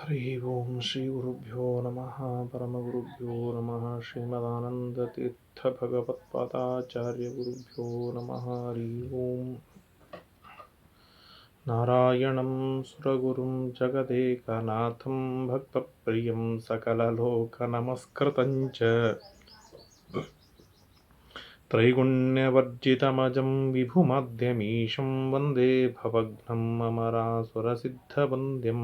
ಹರಿ ಓಂ ಶ್ರೀ ಗುರುಭ್ಯೋ ನಮಃ ಪರಮಗುರುಭ್ಯೋ ನಮಃ ಶ್ರೀಮದಾನಂದತೀರ್ಥ ಭಗವತ್ಪಾದಾಚಾರ್ಯ ಗುರುಭ್ಯೋ ನಮಃ ಹರಿ ಓಂ ನಾರಾಯಣಂ ಸುರಗುರುಂ ಜಗದೇಕನಾಥಂ ಭಕ್ತಪ್ರಿಯಂ ಸಕಲಲೋಕನಮಸ್ಕೃತಂ ಚ ತ್ರೈಗುಣ್ಯವರ್ಜಿತಮಜಂ ವಿಭುಮಧ್ಯಮೀಶಂ ವಂದೇ ಭವಘ್ನಂ ಅಮರಾಸುರಸಿದ್ಧವಂದ್ಯಂ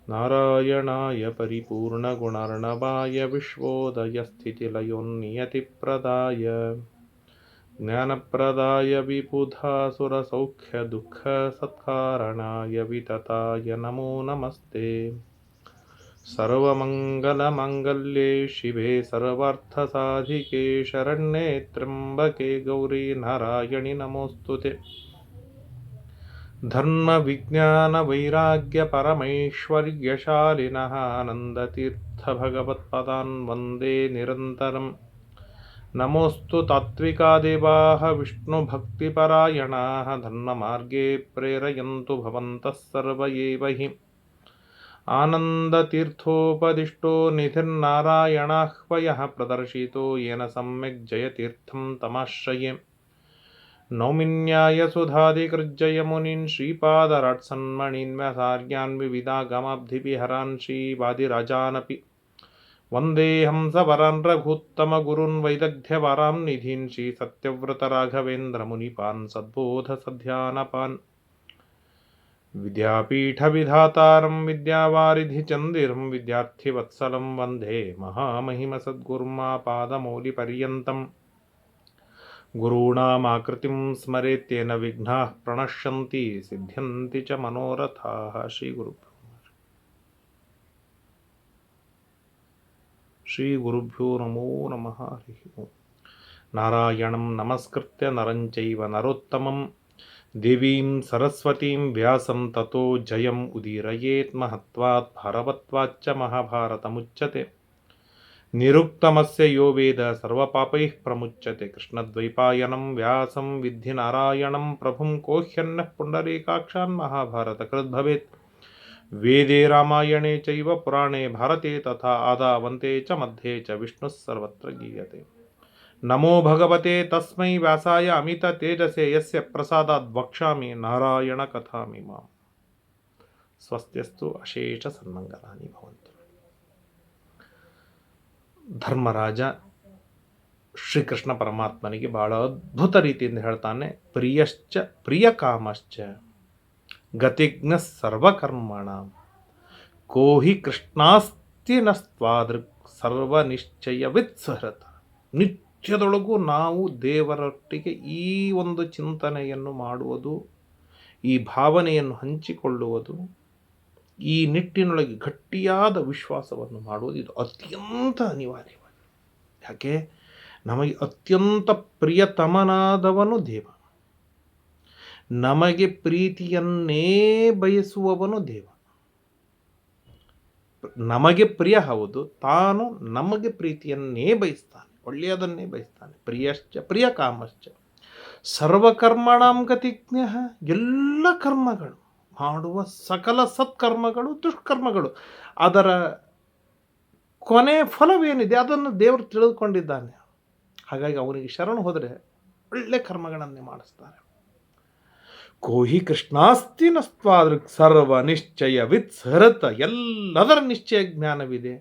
ನಾರಾಯಣಾಯ ಪರಿಪೂರ್ಣಗುಣರ್ಣವಾಯ ವಿಶ್ವೋದಯಸ್ಥಿತಿಲಯೋನ್ನಿಯತಿಪ್ರದಾಯ ಜ್ಞಾನಪ್ರದಾಯ ವಿಬುಧಾಸುರಸೌಖ್ಯದುಃಖಸತ್ಕಾರಣಾಯ ವಿತತಾಯ ನಮೋ ನಮಸ್ತೆ. ಸರ್ವಮಂಗಲಮಾಂಗಲ್ಯೆ ಶಿವೆ ಸರ್ವಾರ್ಥಸಾಧಿಕೆ ಶರಣ್ಯೆ ತ್ರ್ಯಂಬಕೆ ಗೌರಿ ನಾರಾಯಣಿ ನಮೋಸ್ತುತೆ. ಧರ್ಮ ವಿಜ್ಞಾನ ವೈರಾಗ್ಯ ಪರಮೈಶ್ವರ್ಯಶಾಲಿನಃ ಆನಂದತೀರ್ಥ ಭಗವತ್ಪದಾನ್ ವಂದೇ ನಿರಂತರಂ. ನಮೋಸ್ತು ತಾತ್ವಿಕಾ ದೇವಾಃ ವಿಷ್ಣುಭಕ್ತಿಪರಾಯಣಾಃ ಧರ್ಮಮಾರ್ಗೇ ಪ್ರೇರಯಂತು ಭವಂತಃ ಸರ್ವ ಏವ ಹಿ. ಆನಂದತೀರ್ಥೋಪದಿಷ್ಟೋ ನಿಧಿರ್ನಾರಾಯಣಾಹ್ವಯಃ ಪ್ರದರ್ಶಿತೋ ಯೇನ ಸಮ್ಯಕ್ ಜಯತೀರ್ಥಂ ತಮಾಶ್ರಯೇ. ನೌಮಿನ್ಯಾಯ ಸುಧಾಧಿಕೃಜ್ಜಯ ಮುನೀನ್ ಶ್ರೀಪಾದರಾಟ್ಸನ್ಮಣೀನ್ವ್ಯಾಸಾರ್ಯಾನ್ ವಿವಿಧಾಗಮಾಬ್ಧಿವಿಹರಾನ್ ಶ್ರೀವಾದಿರಾಜಾನಪಿ ವಂದೇ ಹಂಸವರಾನ್ ರಘೂತ್ತಮ ಗುರುನ್ ವೈದಗ್ಧ್ಯವರಾಂ ನಿಧೀನ್ ಶ್ರೀ ಸತ್ಯವ್ರತ ರಾಘವೇಂದ್ರ ಮುನಿಪಾನ್ ಸದ್ಬೋಧ ಸಧ್ಯಾನಪಾನ್. ವಿದ್ಯಾಪೀಠ ವಿಧಾತಾರಂ ವಿದ್ಯಾವಾರಿಧಿ ಚಂದಿರಂ ವಿದ್ಯಾರ್ಥಿವತ್ಸಲಂ ವಂದೇ ಮಹಾಮಹಿಮ ಸದ್ಗುರುಮಾಪಾದಮೌಲಿ ಪರ್ಯಂತಂ. ಗುರುಣಾಮಾಕೃತಿಂ ಸ್ಮರೇತ್ಯೇನ ವಿಘ್ನಾಃ ಪ್ರಣಶ್ಯಂತಿ ಸಿದ್ಧ್ಯಂತಿ ಚ ಮನೋರಥಾಃ. ಶ್ರೀ ಗುರುಭ್ಯೋ ನಮೋ ನಮಃ ಹರಿ ಓಂ. ನಾರಾಯಣಂ ನಮಸ್ಕೃತ್ಯ ನರಂ ಚೈವ ನರೋತ್ತಮಂ ದೇವೀಂ ಸರಸ್ವತೀಂ ವ್ಯಾಸಂ ತತೋ ಜಯಂ ಉದೀರಯೇತ್. ಮಹತ್ವಾತ್ ಭಾರವತ್ವಾಚ್ಚ ಮಹಾಭಾರತಮುಚ್ಯತೆ. ನಿರುಕ್ತಮಸ್ಯ ಯೋ ವೇದ ಸರ್ವಪಾಪೈಃ ಪ್ರಮುಚ್ಯತೆ. ಕೃಷ್ಣದ್ವೈಪಾಯನಂ ವ್ಯಾಸಂ ವಿದ್ಧಿ ನಾರಾಯಣಂ ಪ್ರಭುಂ ಕೋಹ್ಯನ್ನಃ ಪುಂಡರೀಕಾಕ್ಷಾನ್ ಮಹಾಭಾರತ ಕೃದ್ಭವೇತ್. ವೇದೇ ರಾಮಾಯಣೇ ಚೈವ ಪುರಾಣೇ ಭಾರತೆ ತಥಾ ಆದಾವಂತೆ ಚ ಮಧ್ಯೆ ಚ ವಿಷ್ಣುಃ ಸರ್ವತ್ರ ಗೀಯತೆ. ನಮೋ ಭಗವತೆ ತಸ್ಮೈ ವ್ಯಾಸಾಯ ಅಮಿತ ತೇಜಸೆ ಯಸ್ಯ ಪ್ರಸಾದಾದ್ ವಕ್ಷ್ಯಾಮಿ ನಾರಾಯಣ ಕಥಾಮಿಮಾಂ. ಸ್ವಸ್ತ್ಯಸ್ತು ಅಶೇಷ ಸನ್ಮಂಗಲಾನಿ ಭವಂತು. ಧರ್ಮರಾಜ ಶ್ರೀಕೃಷ್ಣ ಪರಮಾತ್ಮನಿಗೆ ಬಹಳ ಅದ್ಭುತ ರೀತಿಯಿಂದ ಹೇಳ್ತಾನೆ. ಪ್ರಿಯಶ್ಚ ಪ್ರಿಯಕಾಮಶ್ಚ ಗತಿಜ್ಞ ಸರ್ವಕರ್ಮಣ ಕೋಹಿ ಕೃಷ್ಣಾಸ್ತಿ ನಸ್ತ್ವಾದೃಕ್ ಸರ್ವನಿಶ್ಚಯವಿತ್ಸಹೃತ. ನಿತ್ಯದೊಳಗೂ ನಾವು ದೇವರೊಟ್ಟಿಗೆ ಈ ಒಂದು ಚಿಂತನೆಯನ್ನು ಮಾಡುವುದು, ಈ ಭಾವನೆಯನ್ನು ಹಂಚಿಕೊಳ್ಳುವುದು, ಈ ನಿಟ್ಟಿನೊಳಗೆ ಗಟ್ಟಿಯಾದ ವಿಶ್ವಾಸವನ್ನು ಮಾಡುವುದು ಇದು ಅತ್ಯಂತ ಅನಿವಾರ್ಯವಾಗಿದೆ. ಯಾಕೆ? ನಮಗೆ ಅತ್ಯಂತ ಪ್ರಿಯತಮನಾದವನು ದೇವ, ನಮಗೆ ಪ್ರೀತಿಯನ್ನೇ ಬಯಸುವವನು ದೇವ. ನಮಗೆ ಪ್ರಿಯ ಹೌದು, ತಾನು ನಮಗೆ ಪ್ರೀತಿಯನ್ನೇ ಬಯಸ್ತಾನೆ, ಒಳ್ಳೆಯದನ್ನೇ ಬಯಸ್ತಾನೆ. ಪ್ರಿಯಶ್ಚ ಪ್ರಿಯಕಾಮಶ್ಚ ಸರ್ವಕರ್ಮಣಾಂ ಗತಿಜ್ಞ. ಎಲ್ಲ ಕರ್ಮಗಳು, ಮಾಡುವ ಸಕಲ ಸತ್ಕರ್ಮಗಳು ದುಷ್ಕರ್ಮಗಳು, ಅದರ ಕೊನೆ ಫಲವೇನಿದೆ ಅದನ್ನು ದೇವರು ತಿಳಿದುಕೊಂಡಿದ್ದಾನೆ. ಹಾಗಾಗಿ ಅವನಿಗೆ ಶರಣು ಹೋದರೆ ಒಳ್ಳೆ ಕರ್ಮಗಳನ್ನೇ ಮಾಡಿಸ್ತಾರೆ. ಕೋಹಿ ಕೃಷ್ಣಾಸ್ತಿ ನಸ್ತ್ವಾದೃಕ್ ಸರ್ವ ನಿಶ್ಚಯ ವಿತ್ಸಹೃತ. ಎಲ್ಲದರ ನಿಶ್ಚಯ ಜ್ಞಾನವಿದೆ.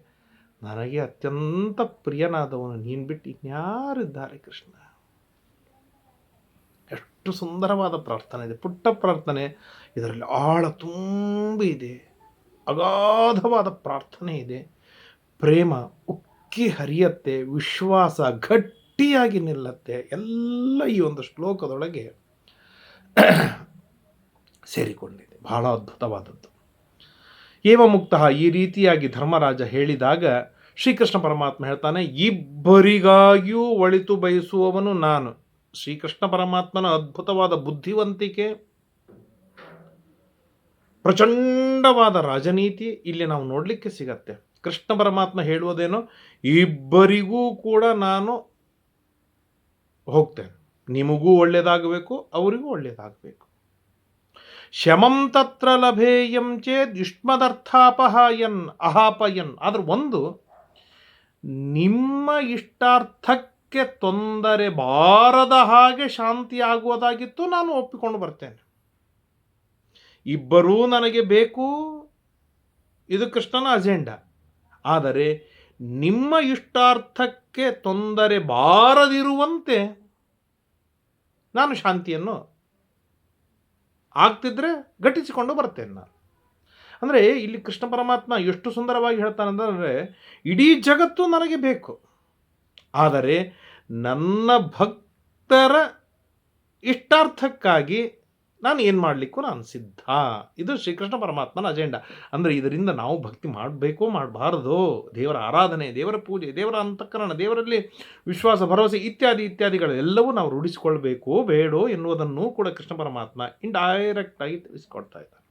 ನನಗೆ ಅತ್ಯಂತ ಪ್ರಿಯನಾದವನು ನೀನು ಬಿಟ್ಟು ಇನ್ಯಾರಿದ್ದಾರೆ ಕೃಷ್ಣ. ಎಷ್ಟು ಸುಂದರವಾದ ಪ್ರಾರ್ಥನೆ ಇದೆ, ಪುಟ್ಟ ಪ್ರಾರ್ಥನೆ, ಇದರಲ್ಲಿ ಆಳ ತುಂಬಿ ಇದೆ, ಅಗಾಧವಾದ ಪ್ರಾರ್ಥನೆ ಇದೆ. ಪ್ರೇಮ ಉಕ್ಕಿ ಹರಿಯತ್ತೆ, ವಿಶ್ವಾಸ ಗಟ್ಟಿಯಾಗಿ ನಿಲ್ಲತ್ತೆ. ಎಲ್ಲ ಈ ಒಂದು ಶ್ಲೋಕದೊಳಗೆ ಸೇರಿಕೊಂಡಿದೆ. ಬಹಳ ಅದ್ಭುತವಾದದ್ದು. ಏವ ಮುಕ್ತ, ಈ ರೀತಿಯಾಗಿ ಧರ್ಮರಾಜ ಹೇಳಿದಾಗ ಶ್ರೀಕೃಷ್ಣ ಪರಮಾತ್ಮ ಹೇಳ್ತಾನೆ, ಇಬ್ಬರಿಗಾಗಿಯೂ ಒಳಿತು ಬಯಸುವವನು ನಾನು. ಶ್ರೀಕೃಷ್ಣ ಪರಮಾತ್ಮನ ಅದ್ಭುತವಾದ ಬುದ್ಧಿವಂತಿಕೆ, ಪ್ರಚಂಡವಾದ ರಾಜನೀತಿ ಇಲ್ಲಿ ನಾವು ನೋಡಲಿಕ್ಕೆ ಸಿಗತ್ತೆ. ಕೃಷ್ಣ ಪರಮಾತ್ಮ ಹೇಳುವುದೇನೋ, ಇಬ್ಬರಿಗೂ ಕೂಡ ನಾನು ಹೋಗ್ತೇನೆ, ನಿಮಗೂ ಒಳ್ಳೆಯದಾಗಬೇಕು, ಅವರಿಗೂ ಒಳ್ಳೆಯದಾಗಬೇಕು. ಶಮಂ ತತ್ರ ಲಭೇಯಂ ಚೇದ್ ಯುಷ್ಮದರ್ಥಾಪಹಾಯನ್ ಅಹಾಪಯನ್. ಆದ್ರೆ ಒಂದು, ನಿಮ್ಮ ಇಷ್ಟಾರ್ಥಕ್ಕೆ ತೊಂದರೆ ಬಾರದ ಹಾಗೆ ಶಾಂತಿ ಆಗುವುದಾಗಿತ್ತು, ನಾನು ಒಪ್ಪಿಕೊಂಡು ಬರ್ತೇನೆ. ಇಬ್ಬರೂ ನನಗೆ ಬೇಕು, ಇದು ಕೃಷ್ಣನ ಅಜೆಂಡಾ. ಆದರೆ ನಿಮ್ಮ ಇಷ್ಟಾರ್ಥಕ್ಕೆ ತೊಂದರೆ ಬಾರದಿರುವಂತೆ ನಾನು ಶಾಂತಿಯನ್ನು ಆಗ್ತಿದ್ರೆ ಘಟಿಸಿಕೊಂಡು ಬರ್ತೇನೆ ನಾನು. ಅಂದರೆ ಇಲ್ಲಿ ಕೃಷ್ಣ ಪರಮಾತ್ಮ ಎಷ್ಟು ಸುಂದರವಾಗಿ ಹೇಳ್ತಾನಂದರೆ, ಇಡೀ ಜಗತ್ತು ನನಗೆ ಬೇಕು, ಆದರೆ ನನ್ನ ಭಕ್ತರ ಇಷ್ಟಾರ್ಥಕ್ಕಾಗಿ ನಾನು ಏನು ಮಾಡಲಿಕ್ಕೂ ನಾನು ಸಿದ್ಧ. ಇದು ಶ್ರೀಕೃಷ್ಣ ಪರಮಾತ್ಮನ ಅಜೆಂಡಾ. ಅಂದರೆ ಇದರಿಂದ ನಾವು ಭಕ್ತಿ ಮಾಡಬೇಕು ಮಾಡಬಾರದು, ದೇವರ ಆರಾಧನೆ, ದೇವರ ಪೂಜೆ, ದೇವರ ಅಂತಃಕರಣ, ದೇವರಲ್ಲಿ ವಿಶ್ವಾಸ, ಭರವಸೆ ಇತ್ಯಾದಿ ಇತ್ಯಾದಿಗಳೆಲ್ಲವೂ ನಾವು ರೂಢಿಸಿಕೊಳ್ಬೇಕು ಬೇಡೋ ಎನ್ನುವುದನ್ನು ಕೂಡ ಕೃಷ್ಣ ಪರಮಾತ್ಮ ಇಂಡೈರೆಕ್ಟಾಗಿ ತಿಳಿಸಿಕೊಡ್ತಾ ಇದ್ದಾರೆ.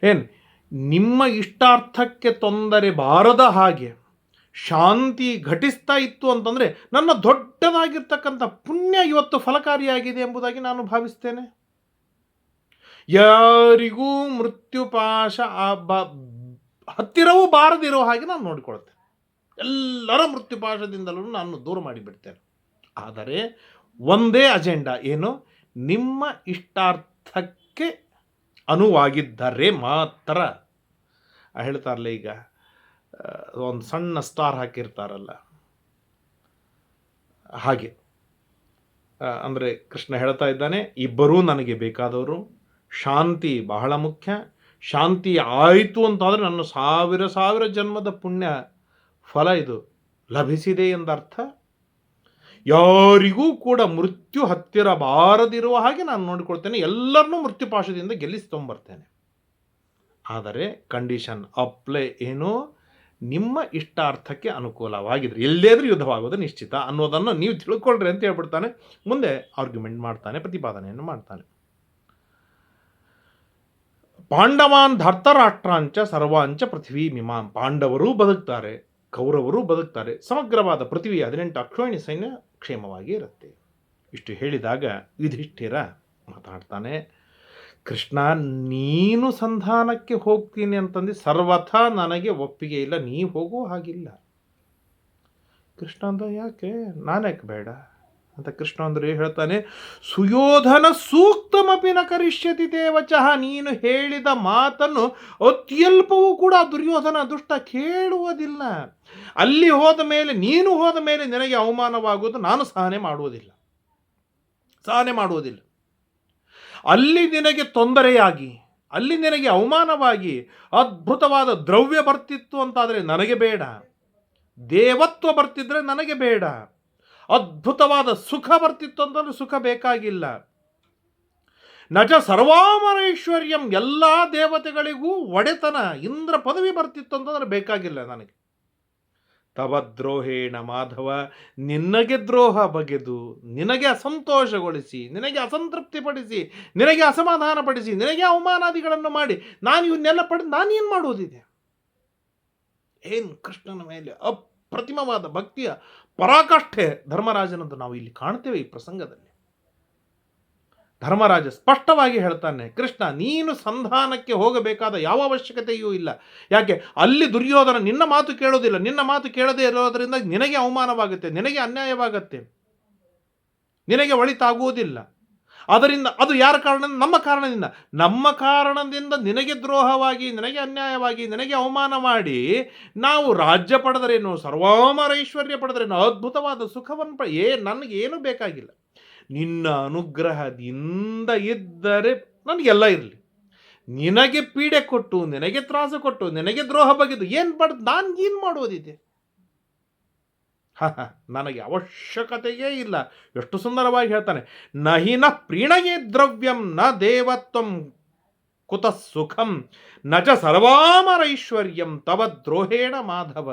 ಏನು, ನಿಮ್ಮ ಇಷ್ಟಾರ್ಥಕ್ಕೆ ತೊಂದರೆ ಬಾರದ ಹಾಗೆ ಶಾಂತಿ ಘಟಿಸ್ತಾ ಇತ್ತು ಅಂತಂದರೆ ನನ್ನ ದೊಡ್ಡದಾಗಿರ್ತಕ್ಕಂಥ ಪುಣ್ಯ ಇವತ್ತು ಫಲಕಾರಿಯಾಗಿದೆ ಎಂಬುದಾಗಿ ನಾನು ಭಾವಿಸ್ತೇನೆ. ಯಾರಿಗೂ ಮೃತ್ಯುಪಾಶ ಹತ್ತಿರವೂ ಬಾರದಿರೋ ಹಾಗೆ ನಾನು ನೋಡಿಕೊಳ್ತೇನೆ. ಎಲ್ಲರ ಮೃತ್ಯುಪಾಶದಿಂದಲೂ ನಾನು ದೂರ ಮಾಡಿಬಿಡ್ತೇನೆ. ಆದರೆ ಒಂದೇ ಅಜೆಂಡಾ, ಏನು, ನಿಮ್ಮ ಇಷ್ಟಾರ್ಥಕ್ಕೆ ಅನುವಾಗಿದ್ದರೆ ಮಾತ್ರ. ಹೇಳ್ತಾರಲ್ಲ, ಈಗ ಒಂದು ಸಣ್ಣ ಸ್ಟಾರ್ ಹಾಕಿರ್ತಾರಲ್ಲ ಹಾಗೆ. ಅಂದರೆ ಕೃಷ್ಣ ಹೇಳ್ತಾ ಇದ್ದಾನೆ, ಇಬ್ಬರೂ ನನಗೆ ಬೇಕಾದವರು, ಶಾಂತಿ ಬಹಳ ಮುಖ್ಯ. ಶಾಂತಿ ಆಯಿತು ಅಂತಾದರೆ ನನ್ನ ಸಾವಿರ ಸಾವಿರ ಜನ್ಮದ ಪುಣ್ಯ ಫಲ ಇದು ಲಭಿಸಿದೆ ಎಂದರ್ಥ. ಯಾರಿಗೂ ಕೂಡ ಮೃತ್ಯು ಹತ್ತಿರ ಬಾರದಿರುವ ಹಾಗೆ ನಾನು ನೋಡಿಕೊಳ್ತೇನೆ, ಎಲ್ಲರನ್ನೂ ಮೃತ್ಯುಪಾಶದಿಂದ ಗೆಲ್ಲಿಸ್ಕೊಂಬರ್ತೇನೆ. ಆದರೆ ಕಂಡೀಷನ್ ಅಪ್ಲೈ ಏನು, ನಿಮ್ಮ ಇಷ್ಟಾರ್ಥಕ್ಕೆ ಅನುಕೂಲವಾಗಿದ್ರೆ ಎಲ್ಲೇದ್ರೂ ಯುದ್ಧವಾಗೋದು ನಿಶ್ಚಿತ ಅನ್ನೋದನ್ನು ನೀವು ತಿಳ್ಕೊಳ್ರಿ ಅಂತ ಹೇಳ್ಬಿಡ್ತಾನೆ. ಮುಂದೆ ಆರ್ಗ್ಯುಮೆಂಟ್ ಮಾಡ್ತಾನೆ, ಪ್ರತಿಪಾದನೆಯನ್ನು ಮಾಡ್ತಾನೆ. ಪಾಂಡವಾನ್ ಧರ್ತರಾಷ್ಟ್ರಾಂಚ ಸರ್ವಾಂಚ ಪೃಥ್ವಿ ಮಿಮಾಂ. ಪಾಂಡವರೂ ಬದುಕ್ತಾರೆ, ಕೌರವರು ಬದುಕ್ತಾರೆ, ಸಮಗ್ರವಾದ ಪೃಥ್ವಿ 18 ಅಕ್ಷೋಹಿಣಿ ಸೈನ್ಯ ಕ್ಷೇಮವಾಗಿ ಇರುತ್ತೆ. ಇಷ್ಟು ಹೇಳಿದಾಗ ಯುಧಿಷ್ಠಿರ ಮಾತಾಡ್ತಾನೆ, ಕೃಷ್ಣ, ನೀನು ಸಂಧಾನಕ್ಕೆ ಹೋಗ್ತೀನಿ ಅಂತಂದು ಸರ್ವಥಾ ನನಗೆ ಒಪ್ಪಿಗೆ ಇಲ್ಲ, ನೀ ಹೋಗೋ ಹಾಗಿಲ್ಲ. ಕೃಷ್ಣ ಅಂದ, ಯಾಕೆ, ನಾನ್ಯಾಕೆ ಬೇಡ ಅಂತ. ಕೃಷ್ಣ ಅಂದ್ರೆ ಹೇಳ್ತಾನೆ, ಸುಯೋಧನ ಸೂಕ್ತಮಪಿ ನ ಕರಿಷ್ಯತಿ ದೇವಚಃ. ನೀನು ಹೇಳಿದ ಮಾತನ್ನು ಅತ್ಯಲ್ಪವೂ ಕೂಡ ದುರ್ಯೋಧನ ದುಷ್ಟ ಕೇಳುವುದಿಲ್ಲ. ಅಲ್ಲಿ ಹೋದ ಮೇಲೆ, ನೀನು ಹೋದ ಮೇಲೆ ನಿನಗೆ ಅವಮಾನವಾಗುವುದು ನಾನು ಸಹನೆ ಮಾಡುವುದಿಲ್ಲ. ಅಲ್ಲಿ ನಿನಗೆ ತೊಂದರೆಯಾಗಿ, ಅಲ್ಲಿ ನಿನಗೆ ಅವಮಾನವಾಗಿ ಅದ್ಭುತವಾದ ದ್ರವ್ಯ ಬರ್ತಿತ್ತು ಅಂತಾದರೆ ನನಗೆ ಬೇಡ, ದೇವತ್ವ ಬರ್ತಿದ್ರೆ ನನಗೆ ಬೇಡ, ಅದ್ಭುತವಾದ ಸುಖ ಬರ್ತಿತ್ತು ಅಂತಂದ್ರೆ ಸುಖ ಬೇಕಾಗಿಲ್ಲ. ನಜ ಸರ್ವಾಮರೈಶ್ವರ್ಯಂ, ಎಲ್ಲ ದೇವತೆಗಳಿಗೂ ಒಡೆತನ, ಇಂದ್ರ ಪದವಿ ಬರ್ತಿತ್ತು ಅಂತಂದ್ರೆ ಬೇಕಾಗಿಲ್ಲ ನನಗೆ. ತವ ದ್ರೋಹೇಣ ಮಾಧವ, ನಿನಗೆ ದ್ರೋಹ ಬಗೆದು, ನಿನಗೆ ಅಸಂತೋಷಗೊಳಿಸಿ, ನಿನಗೆ ಅಸಂತೃಪ್ತಿಪಡಿಸಿ, ನಿನಗೆ ಅಸಮಾಧಾನ ಪಡಿಸಿ, ನಿನಗೆ ಅವಮಾನಾದಿಗಳನ್ನು ಮಾಡಿ ನಾನು ಇವನ್ನೆಲ್ಲ ಪಡೆದು ನಾನೇನು ಮಾಡುವುದಿದೆ. ಏನು ಕೃಷ್ಣನ ಮೇಲೆ ಅಪ್ರತಿಮವಾದ ಭಕ್ತಿಯ ಪರಾಕಾಷ್ಠೆ ಧರ್ಮರಾಜನದ್ದು ನಾವು ಇಲ್ಲಿ ಕಾಣ್ತೇವೆ. ಈ ಪ್ರಸಂಗದಲ್ಲಿ ಧರ್ಮರಾಜ ಸ್ಪಷ್ಟವಾಗಿ ಹೇಳ್ತಾನೆ, ಕೃಷ್ಣ, ನೀನು ಸಂಧಾನಕ್ಕೆ ಹೋಗಬೇಕಾದ ಯಾವ ಅವಶ್ಯಕತೆಯೂ ಇಲ್ಲ. ಯಾಕೆ, ಅಲ್ಲಿ ದುರ್ಯೋಧನ ನಿನ್ನ ಮಾತು ಕೇಳೋದಿಲ್ಲ. ನಿನ್ನ ಮಾತು ಕೇಳದೇ ಇರೋದರಿಂದ ನಿನಗೆ ಅವಮಾನವಾಗುತ್ತೆ, ನಿನಗೆ ಅನ್ಯಾಯವಾಗುತ್ತೆ, ನಿನಗೆ ಒಳಿತಾಗುವುದಿಲ್ಲ. ಅದರಿಂದ ಅದು ಯಾರ ಕಾರಣ? ನಮ್ಮ ಕಾರಣದಿಂದ ನಿನಗೆ ದ್ರೋಹವಾಗಿ, ನಿನಗೆ ಅನ್ಯಾಯವಾಗಿ, ನಿನಗೆ ಅವಮಾನ ಮಾಡಿ ನಾವು ರಾಜ್ಯ ಪಡೆದರೇನು, ಸರ್ವಾಮರೈಶ್ವರ್ಯ ಪಡೆದರೇನು, ಅದ್ಭುತವಾದ ಸುಖವನ್ನು ನನಗೇನು ಬೇಕಾಗಿಲ್ಲ. ನಿನ್ನ ಅನುಗ್ರಹದಿಂದ ಇದ್ದರೆ ನನಗೆಲ್ಲ ಇರಲಿ. ನಿನಗೆ ಪೀಡೆ ಕೊಟ್ಟು, ನಿನಗೆ ತ್ರಾಸು ಕೊಟ್ಟು, ನಿನಗೆ ದ್ರೋಹ ಬಗೆದು ಏನು ಪಡೆದು ನಾನು ಏನು ಮಾಡೋದಿದೆ? ನನಗೆ ಅವಶ್ಯಕತೆಯೇ ಇಲ್ಲ. ಎಷ್ಟು ಸುಂದರವಾಗಿ ಹೇಳ್ತಾನೆ, ನಹಿನ ಪ್ರೀಣಯೇ ದ್ರವ್ಯಂ ನ ದೇವತ್ವಂ ಕುತ ಸುಖಂ ನ ಚ ಸರ್ವಾಮರೈಶ್ವರ್ಯಂ ತವ ದ್ರೋಹೇಣ ಮಾಧವ.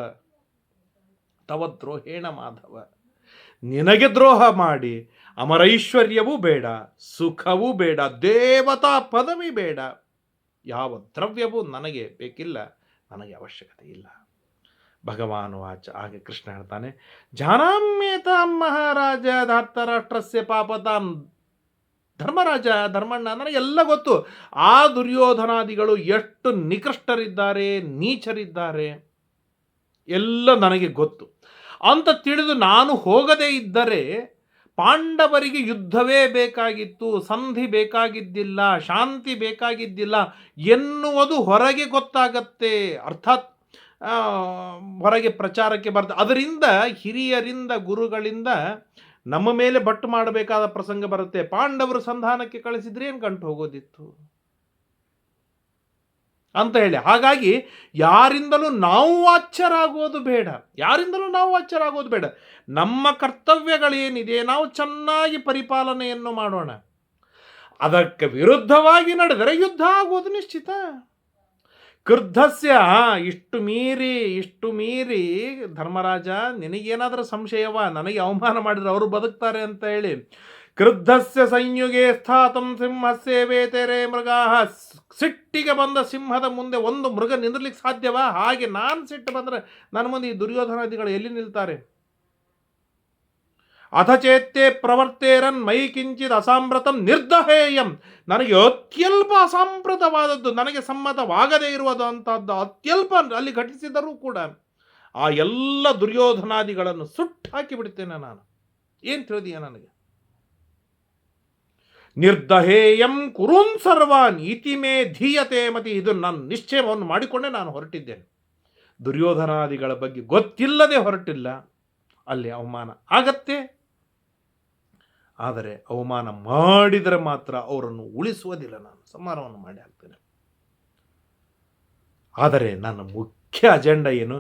ನಿನಗೆ ದ್ರೋಹ ಮಾಡಿ ಅಮರೈಶ್ವರ್ಯವೂ ಬೇಡ, ಸುಖವೂ ಬೇಡ, ದೇವತಾ ಪದವಿ ಬೇಡ, ಯಾವ ದ್ರವ್ಯವೂ ನನಗೆ ಬೇಕಿಲ್ಲ, ನನಗೆ ಅವಶ್ಯಕತೆ ಇಲ್ಲ. ಭಗವಾನ್ ವಾಚ. ಹಾಗೆ ಕೃಷ್ಣ ಹೇಳ್ತಾನೆ, ಜಾನಾಮ್ಯೇತಾಂ ಮಹಾರಾಜ ಧಾರ್ತರಾಷ್ಟ್ರಸ್ಯ ಪಾಪತಾಂ ಧರ್ಮರಾಜ, ಧರ್ಮಣ್ಣ ನನಗೆಲ್ಲ ಗೊತ್ತು. ಆ ದುರ್ಯೋಧನಾದಿಗಳು ಎಷ್ಟು ನಿಕೃಷ್ಟರಿದ್ದಾರೆ, ನೀಚರಿದ್ದಾರೆ ಎಲ್ಲ ನನಗೆ ಗೊತ್ತು ಅಂತ ತಿಳಿದು ನಾನು ಹೋಗದೇ ಇದ್ದರೆ ಪಾಂಡವರಿಗೆ ಯುದ್ಧವೇ ಬೇಕಾಗಿತ್ತು, ಸಂಧಿ ಬೇಕಾಗಿದ್ದಿಲ್ಲ, ಶಾಂತಿ ಬೇಕಾಗಿದ್ದಿಲ್ಲ ಎನ್ನುವುದು ಹೊರಗೆ ಗೊತ್ತಾಗತ್ತೆ. ಅರ್ಥಾತ್ ಹೊರಗೆ ಪ್ರಚಾರಕ್ಕೆ ಬರ್ತದೆ. ಅದರಿಂದ ಹಿರಿಯರಿಂದ, ಗುರುಗಳಿಂದ ನಮ್ಮ ಮೇಲೆ ಬಟ್ಟು ಮಾಡಬೇಕಾದ ಪ್ರಸಂಗ ಬರುತ್ತೆ. ಪಾಂಡವರು ಸಂಧಾನಕ್ಕೆ ಕಳಿಸಿದ್ರೆ ಏನು ಗಂಟು ಹೋಗೋದಿತ್ತು ಅಂತ ಹೇಳಿ. ಹಾಗಾಗಿ ಯಾರಿಂದಲೂ ನಾವು ವಾಚ್ಯರಾಗೋದು ಬೇಡ, ಯಾರಿಂದಲೂ ನಾವು ವಾಚ್ಯರಾಗೋದು ಬೇಡ. ನಮ್ಮ ಕರ್ತವ್ಯಗಳೇನಿದೆ ನಾವು ಚೆನ್ನಾಗಿ ಪರಿಪಾಲನೆಯನ್ನು ಮಾಡೋಣ. ಅದಕ್ಕೆ ವಿರುದ್ಧವಾಗಿ ನಡೆದರೆ ಯುದ್ಧ ಆಗೋದು ನಿಶ್ಚಿತ. ಕ್ರುದ್ಧಸ್ಯ, ಇಷ್ಟು ಮೀರಿ ಧರ್ಮರಾಜ ನಿನಗೇನಾದರೂ ಸಂಶಯವ ನನಗೆ ಅವಮಾನ ಮಾಡಿದ್ರೆ ಅವರು ಬದುಕ್ತಾರೆ ಅಂತ ಹೇಳಿ, ಕ್ರುದ್ಧಸ್ಯ ಸಂಯುಗೆ ಸ್ಥಾತಂ ಸಿಂಹಸ್ಯೇವೇತೆರೆ ಮೃಗಾಹ, ಸಿಟ್ಟಿಗೆ ಬಂದ ಸಿಂಹದ ಮುಂದೆ ಒಂದು ಮೃಗ ನಿಂದಿರ್ಲಿಕ್ಕೆ ಸಾಧ್ಯವಾ? ಹಾಗೆ ನಾನು ಸಿಟ್ಟು ಬಂದರೆ ನನ್ನ ಮುಂದೆ ಈ ದುರ್ಯೋಧನಾದಿಗಳು ಎಲ್ಲಿ ನಿಲ್ತಾರೆ? ಅಥಚೇತ್ತೇ ಪ್ರವರ್ತೇರನ್ ಮೈ ಕಿಂಚಿತ್ ಅಸಾಂಪ್ರತಂ ನಿರ್ದಹೇಯಂ, ನನಗೆ ಅತ್ಯಲ್ಪ ಅಸಾಂಪ್ರತವಾದದ್ದು, ನನಗೆ ಸಮ್ಮತವಾಗದೇ ಇರುವುದಂತಹದ್ದು ಅತ್ಯಲ್ಪ ಅಲ್ಲಿ ಘಟಿಸಿದರೂ ಕೂಡ ಆ ಎಲ್ಲ ದುರ್ಯೋಧನಾದಿಗಳನ್ನು ಸುಟ್ಟು ಹಾಕಿಬಿಡ್ತೇನೆ ನಾನು. ಏನು ತಿಳಿದೀಯ ನನಗೆ? ನಿರ್ದಹೇಯಂ ಕುರುನ್ ಸರ್ವಾನ್ ಇತಿಮೇ ಧೀಯತೆ ಮತಿ, ಇದು ನಾನು ನಿಶ್ಚಯವನ್ನು ಮಾಡಿಕೊಂಡೇ ನಾನು ಹೊರಟಿದ್ದೇನೆ. ದುರ್ಯೋಧನಾದಿಗಳ ಬಗ್ಗೆ ಗೊತ್ತಿಲ್ಲದೆ ಹೊರಟಿಲ್ಲ. ಅಲ್ಲಿ ಅವಮಾನ ಆಗತ್ತೆ, ಆದರೆ ಅವಮಾನ ಮಾಡಿದರೆ ಮಾತ್ರ ಅವರನ್ನು ಉಳಿಸುವುದಿಲ್ಲ. ನಾನು ಸಂಹಾರವನ್ನು ಮಾಡಿ ಹಾಕ್ತೇನೆ. ಆದರೆ ನನ್ನ ಮುಖ್ಯ ಅಜೆಂಡ ಏನು?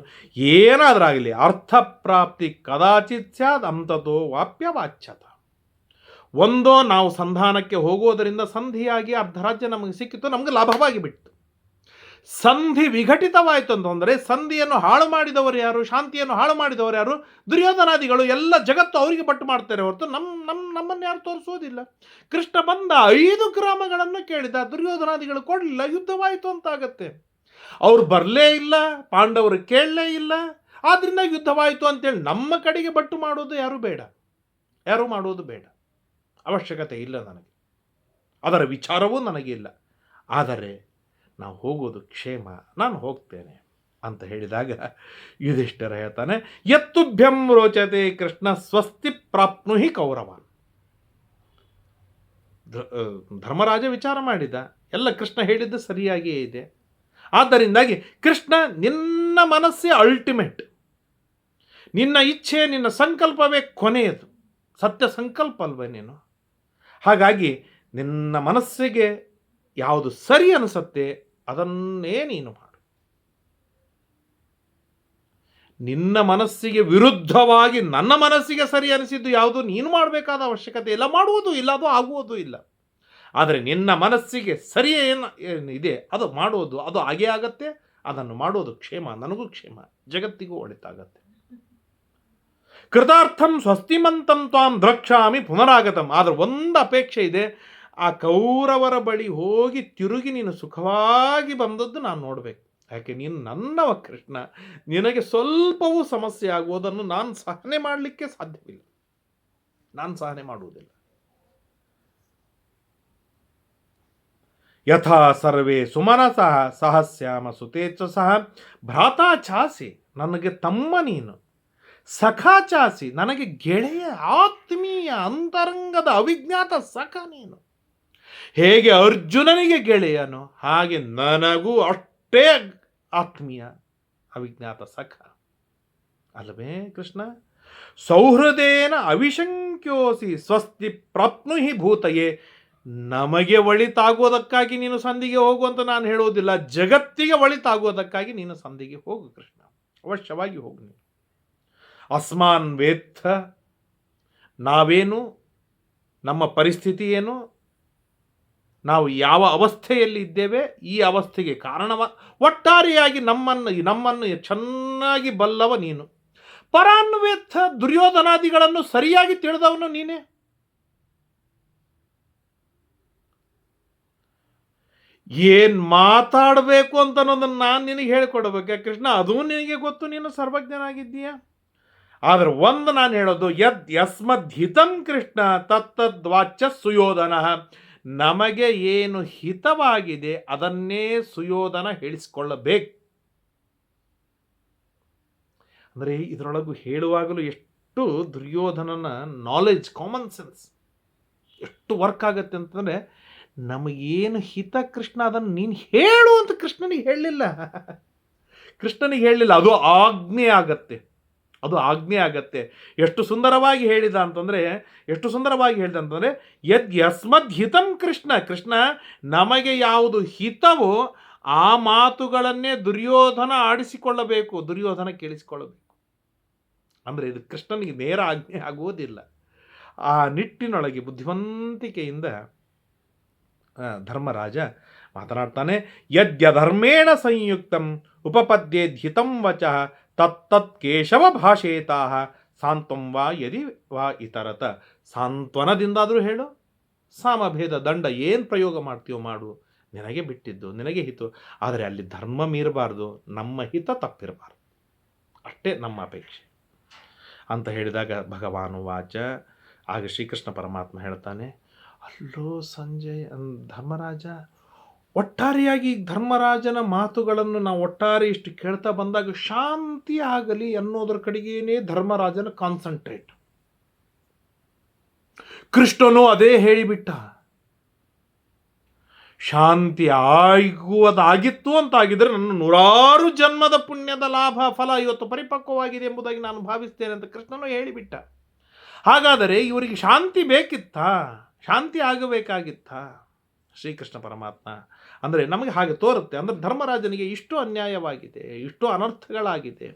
ಏನಾದರಾಗಲಿ ಅರ್ಥಪ್ರಾಪ್ತಿ ಕದಾಚಿತ್ ಸ್ಯಾದ್ ಅಂತತೋ ವಾಪ್ಯ ವಾಚ್ಯತ. ಒಂದೋ ನಾವು ಸಂಧಾನಕ್ಕೆ ಹೋಗೋದರಿಂದ ಸಂಧಿಯಾಗಿ ಅರ್ಧ ರಾಜ್ಯ ನಮಗೆ ಸಿಕ್ಕಿತ್ತು, ನಮಗೆ ಲಾಭವಾಗಿ ಬಿಟ್ಟು. ಸಂಧಿ ವಿಘಟಿತವಾಯಿತು ಅಂತಂದರೆ ಸಂಧಿಯನ್ನು ಹಾಳು ಮಾಡಿದವರು ಯಾರು? ಶಾಂತಿಯನ್ನು ಹಾಳು ಮಾಡಿದವರು ಯಾರು? ದುರ್ಯೋಧನಾದಿಗಳು. ಎಲ್ಲ ಜಗತ್ತು ಅವರಿಗೆ ಪಟ್ಟು ಮಾಡ್ತಾರೆ ಹೊರತು ನಮ್ಮನ್ನು ಯಾರು ತೋರಿಸೋದಿಲ್ಲ. ಕೃಷ್ಣ ಬಂದ 5 ಗ್ರಾಮಗಳನ್ನು ಕೇಳಿದ, ದುರ್ಯೋಧನಾದಿಗಳು ಕೊಡಲಿಲ್ಲ, ಯುದ್ಧವಾಯಿತು ಅಂತ ಆಗತ್ತೆ. ಅವ್ರು ಬರಲೇ ಇಲ್ಲ, ಪಾಂಡವರು ಕೇಳಲೇ ಇಲ್ಲ, ಆದ್ದರಿಂದ ಯುದ್ಧವಾಯಿತು ಅಂತೇಳಿ ನಮ್ಮ ಕಡೆಗೆ ಬಟ್ಟು ಮಾಡೋದು ಯಾರು ಮಾಡೋದು ಬೇಡ. ಅವಶ್ಯಕತೆ ಇಲ್ಲ ನನಗೆ, ಅದರ ವಿಚಾರವೂ ನನಗಿಲ್ಲ. ಆದರೆ ನಾವು ಹೋಗೋದು ಕ್ಷೇಮ, ನಾನು ಹೋಗ್ತೇನೆ ಅಂತ ಹೇಳಿದಾಗ ಯುಧಿಷ್ಠಿರ ಹೇಳ್ತಾನೆ, ಯತ್ತುಭ್ಯಂ ರೋಚತೆ ಕೃಷ್ಣ ಸ್ವಸ್ತಿ ಪ್ರಾಪ್ನುಹಿ ಕೌರವಾನ್. ಧರ್ಮರಾಜ ವಿಚಾರ ಮಾಡಿದ, ಎಲ್ಲ ಕೃಷ್ಣ ಹೇಳಿದ್ದು ಸರಿಯಾಗಿಯೇ ಇದೆ. ಆದ್ದರಿಂದಾಗಿ ಕೃಷ್ಣ, ನಿನ್ನ ಮನಸ್ಸೇ ಅಲ್ಟಿಮೇಟ್, ನಿನ್ನ ಇಚ್ಛೆ, ನಿನ್ನ ಸಂಕಲ್ಪವೇ ಕೊನೆಯದು, ಸತ್ಯ ಸಂಕಲ್ಪ ಅಲ್ವೇ ನೀನು. ಹಾಗಾಗಿ ನಿನ್ನ ಮನಸ್ಸಿಗೆ ಯಾವುದು ಸರಿ ಅನಿಸುತ್ತೆ ಅದನ್ನೇ ನೀನು ಮಾಡು. ನಿನ್ನ ಮನಸ್ಸಿಗೆ ವಿರುದ್ಧವಾಗಿ ನನ್ನ ಮನಸ್ಸಿಗೆ ಸರಿ ಅನಿಸಿದ್ದು ಯಾವುದು ನೀನು ಮಾಡಬೇಕಾದ ಅವಶ್ಯಕತೆ ಇಲ್ಲ, ಮಾಡುವುದು ಇಲ್ಲ, ಅದು ಆಗುವುದೂ ಇಲ್ಲ. ಆದರೆ ನಿನ್ನ ಮನಸ್ಸಿಗೆ ಸರಿ ಏನಿದೆ ಅದು ಮಾಡೋದು, ಅದು ಹಾಗೇ ಆಗತ್ತೆ. ಅದನ್ನು ಮಾಡೋದು ಕ್ಷೇಮ, ನನಗೂ ಕ್ಷೇಮ, ಜಗತ್ತಿಗೂ ಒಳಿತಾಗತ್ತೆ. ಕೃತಾರ್ಥಂ ಸ್ವಸ್ತಿಮಂತಂ ತ್ವಾಂ ದ್ರಕ್ಷಾಮಿ ಪುನರಾಗತಂ. ಆದರೆ ಒಂದು ಅಪೇಕ್ಷೆ ಇದೆ, ಆ ಕೌರವರ ಬಳಿ ಹೋಗಿ ತಿರುಗಿ ನೀನು ಸುಖವಾಗಿ ಬಂದದ್ದು ನಾನು ನೋಡಬೇಕು. ಯಾಕೆ ನೀನು ನನ್ನವ ಕೃಷ್ಣ, ನಿನಗೆ ಸ್ವಲ್ಪವೂ ಸಮಸ್ಯೆ ಆಗುವುದನ್ನು ನಾನು ಸಹನೆ ಮಾಡಲಿಕ್ಕೆ ಸಾಧ್ಯವಿಲ್ಲ, ನಾನು ಸಹನೆ ಮಾಡುವುದಿಲ್ಲ. ಯಥಾ ಸರ್ವೇ ಸುಮನಸಃ ಸಹಸ್ಯಾಮ ಸುತೇಚ ಸಹ ಭ್ರಾತಾ ಚಾಸಿ, ನನಗೆ ತಮ್ಮ ನೀನು, ಸಖಾ ಚಾಸಿ, ನನಗೆ ಗೆಳೆಯ, ಆತ್ಮೀಯ, ಅಂತರಂಗದ ಅವಿಜ್ಞಾತ ಸಖ ನೀನು. ಹೇಗೆ ಅರ್ಜುನನಿಗೆ ಗೆಳೆಯನು ಹಾಗೆ ನನಗೂ ಅಷ್ಟೇ ಆತ್ಮೀಯ, ಅವಿಜ್ಞಾತ ಸಖ ಅಲ್ಲವೇ ಕೃಷ್ಣ? ಸೌಹೃದೇನ ಅವಿಶಂಕ್ಯೋಸಿ ಸ್ವಸ್ತಿ ಪ್ರಾಪ್ನುಹಿ ಭೂತಯೇ. ನಮಗೆ ಒಳಿತಾಗೋದಕ್ಕಾಗಿ ನೀನು ಸಂಧಿಗೆ ಹೋಗುವಂತ ನಾನು ಹೇಳೋದಿಲ್ಲ, ಜಗತ್ತಿಗೆ ಒಳಿತಾಗೋದಕ್ಕಾಗಿ ನೀನು ಸಂಧಿಗೆ ಹೋಗು ಕೃಷ್ಣ, ಅವಶ್ಯವಾಗಿ ಹೋಗು ನೀನು. ಅಸ್ಮಾನ್ ವೇತ್ಥ, ನಾವೇನು, ನಮ್ಮ ಪರಿಸ್ಥಿತಿ ಏನು, ನಾವು ಯಾವ ಅವಸ್ಥೆಯಲ್ಲಿ ಇದ್ದೇವೆ, ಈ ಅವಸ್ಥೆಗೆ ಒಟ್ಟಾರೆಯಾಗಿ ನಮ್ಮನ್ನು ಚೆನ್ನಾಗಿ ಬಲ್ಲವ ನೀನು. ಪರಾನ್ವೇತ್ಥ, ದುರ್ಯೋಧನಾದಿಗಳನ್ನು ಸರಿಯಾಗಿ ತಿಳಿದವನು ನೀನೇ. ಏನು ಮಾತಾಡಬೇಕು ಅಂತ ಅನ್ನೋದನ್ನು ನಾನು ನಿನಗೆ ಹೇಳಿಕೊಡ್ಬೇಕಾ ಕೃಷ್ಣ? ಅದೂ ನಿನಗೆ ಗೊತ್ತು, ನೀನು ಸರ್ವಜ್ಞನಾಗಿದ್ದೀಯ. ಆದರೆ ಒಂದು ನಾನು ಹೇಳೋದು, ಯದ್ ಯಸ್ಮದ್ಹಿತಂ ಕೃಷ್ಣ ತತ್ತದ್ವಾಚ್ಯ ಸುಯೋಧನ. ನಮಗೆ ಏನು ಹಿತವಾಗಿದೆ ಅದನ್ನೇ ಸುಯೋಧನ ಹೇಳಿಸಿಕೊಳ್ಳಬೇಕು. ಅಂದರೆ ಇದರೊಳಗೂ ಹೇಳುವಾಗಲೂ ಎಷ್ಟು ದುರ್ಯೋಧನನ ನಾಲೆಡ್ಜ್, ಕಾಮನ್ ಸೆನ್ಸ್ ಎಷ್ಟು ವರ್ಕ್ ಆಗತ್ತೆ ಅಂತಂದರೆ, ನಮಗೇನು ಹಿತ ಕೃಷ್ಣ ಅದನ್ನು ನೀನು ಹೇಳು ಅಂತ ಕೃಷ್ಣನಿಗೆ ಹೇಳಲಿಲ್ಲ. ಅದು ಆಜ್ಞೆ ಆಗತ್ತೆ, ಅದು ಆಜ್ಞೆ ಆಗತ್ತೆ. ಎಷ್ಟು ಸುಂದರವಾಗಿ ಹೇಳಿದ ಅಂತಂದರೆ ಯದ್ ಯಸ್ಮದ್ ಹಿತಂ ಕೃಷ್ಣ ನಮಗೆ ಯಾವುದು ಹಿತವೋ ಆ ಮಾತುಗಳನ್ನೇ ದುರ್ಯೋಧನ ಆಡಿಸಿಕೊಳ್ಳಬೇಕು, ದುರ್ಯೋಧನ ಕೇಳಿಸಿಕೊಳ್ಳಬೇಕು. ಅಂದರೆ ಇದು ಕೃಷ್ಣನಿಗೆ ನೇರ ಆಜ್ಞೆ ಆಗುವುದಿಲ್ಲ. ಆ ನಿಟ್ಟಿನೊಳಗೆ ಬುದ್ಧಿವಂತಿಕೆಯಿಂದ ಧರ್ಮರಾಜ ಮಾತನಾಡ್ತಾನೆ. ಯದ್ಯಧರ್ಮೇಣ ಸಂಯುಕ್ತಂ ಉಪಪದ್ಯೇದ್ಹಿತಂ ವಚಃ ತತ್ತತ್ ಕೇಶವ ಭಾಷೇತಾಹ ಸಾಂತ್ವಂ ವಾ ಯದಿ ವಾ ಇತರತ. ಸಾಂತ್ವನದಿಂದಾದರೂ ಹೇಳು, ಸಾಮಭೇದ ದಂಡ ಏನು ಪ್ರಯೋಗ ಮಾಡ್ತೀವೋ ಮಾಡು, ನಿನಗೆ ಬಿಟ್ಟಿದ್ದು, ನಿನಗೆ ಹಿತು. ಆದರೆ ಅಲ್ಲಿ ಧರ್ಮ ಮೀರಬಾರ್ದು, ನಮ್ಮ ಹಿತ ತಪ್ಪಿರಬಾರ್ದು, ಅಷ್ಟೇ ನಮ್ಮ ಅಪೇಕ್ಷೆ ಅಂತ ಹೇಳಿದಾಗ ಭಗವಾನು ವಾಚ. ಆಗ ಶ್ರೀಕೃಷ್ಣ ಪರಮಾತ್ಮ ಹೇಳ್ತಾನೆ, ಅಲ್ಲೋ ಸಂಜಯ್, ಧರ್ಮರಾಜ, ಒಟ್ಟಾರೆಯಾಗಿ ಧರ್ಮರಾಜನ ಮಾತುಗಳನ್ನು ನಾವು ಒಟ್ಟಾರೆ ಇಷ್ಟು ಕೇಳ್ತಾ ಬಂದಾಗ ಶಾಂತಿ ಆಗಲಿ ಅನ್ನೋದ್ರ ಕಡೆಗೇನೆ ಧರ್ಮರಾಜನ ಕಾನ್ಸಂಟ್ರೇಟ್. ಕೃಷ್ಣನು ಅದೇ ಹೇಳಿಬಿಟ್ಟ, ಶಾಂತಿ ಆಗುವುದಾಗಿತ್ತು ಅಂತಾಗಿದ್ರೆ ನನ್ನ 100 ಜನ್ಮದ ಪುಣ್ಯದ ಲಾಭ ಫಲ ಇವತ್ತು ಪರಿಪಕ್ವವಾಗಿದೆ ಎಂಬುದಾಗಿ ನಾನು ಭಾವಿಸ್ತೇನೆ ಅಂತ ಕೃಷ್ಣನು ಹೇಳಿಬಿಟ್ಟ. ಹಾಗಾದರೆ ಇವರಿಗೆ ಶಾಂತಿ ಬೇಕಿತ್ತಾ? ಶಾಂತಿ ಆಗಬೇಕಾಗಿತ್ತಾ? ಶ್ರೀಕೃಷ್ಣ ಪರಮಾತ್ಮ ಅಂದರೆ ನಮಗೆ ಹಾಗೆ ತೋರುತ್ತೆ. ಅಂದರೆ ಧರ್ಮರಾಜನಿಗೆ ಇಷ್ಟು ಅನ್ಯಾಯವಾಗಿದೆ, ಇಷ್ಟು ಅನರ್ಥಗಳಾಗಿದೆ,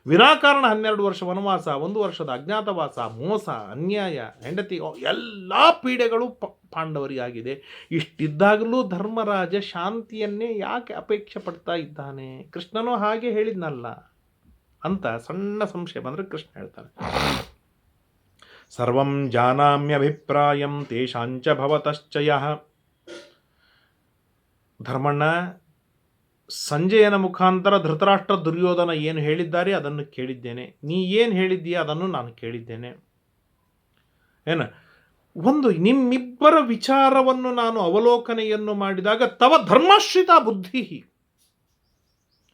ವಿನಾಕಾರಣ 12 ವರ್ಷ ವನವಾಸ, 1 ವರ್ಷದ ಅಜ್ಞಾತವಾಸ, ಮೋಸ, ಅನ್ಯಾಯ, ಹೆಂಡತಿ, ಎಲ್ಲ ಪೀಡೆಗಳು ಪಾಂಡವರಿಗಾಗಿದೆ. ಇಷ್ಟಿದ್ದಾಗಲೂ ಧರ್ಮರಾಜ ಶಾಂತಿಯನ್ನೇ ಯಾಕೆ ಅಪೇಕ್ಷೆ ಪಡ್ತಾ ಇದ್ದಾನೆ? ಕೃಷ್ಣನೂ ಹಾಗೆ ಹೇಳಿದ್ನಲ್ಲ ಅಂತ ಸಣ್ಣ ಸಂಶಯ ಬಂದರೆ ಕೃಷ್ಣ ಹೇಳ್ತಾನೆ, ಸರ್ವಂ ಜಾನಾಮ್ಯಭಿಪ್ರಾಯಂ ತೇಷಾಂಚ ಭವತಶ್ಚಯಃ. ಧರ್ಮಣ್ಣ, ಸಂಜಯನ ಮುಖಾಂತರ ಧೃತರಾಷ್ಟ್ರ ದುರ್ಯೋಧನ ಏನು ಹೇಳಿದ್ದಾರೆ ಅದನ್ನು ಕೇಳಿದ್ದೇನೆ, ನೀ ಏನು ಹೇಳಿದ್ದೀಯ ಅದನ್ನು ನಾನು ಕೇಳಿದ್ದೇನೆ. ಒಂದು ನಿಮ್ಮಿಬ್ಬರ ವಿಚಾರವನ್ನು ನಾನು ಅವಲೋಕನೆಯನ್ನು ಮಾಡಿದಾಗ ತವ ಧರ್ಮಾಶ್ರಿತ ಬುದ್ಧಿ,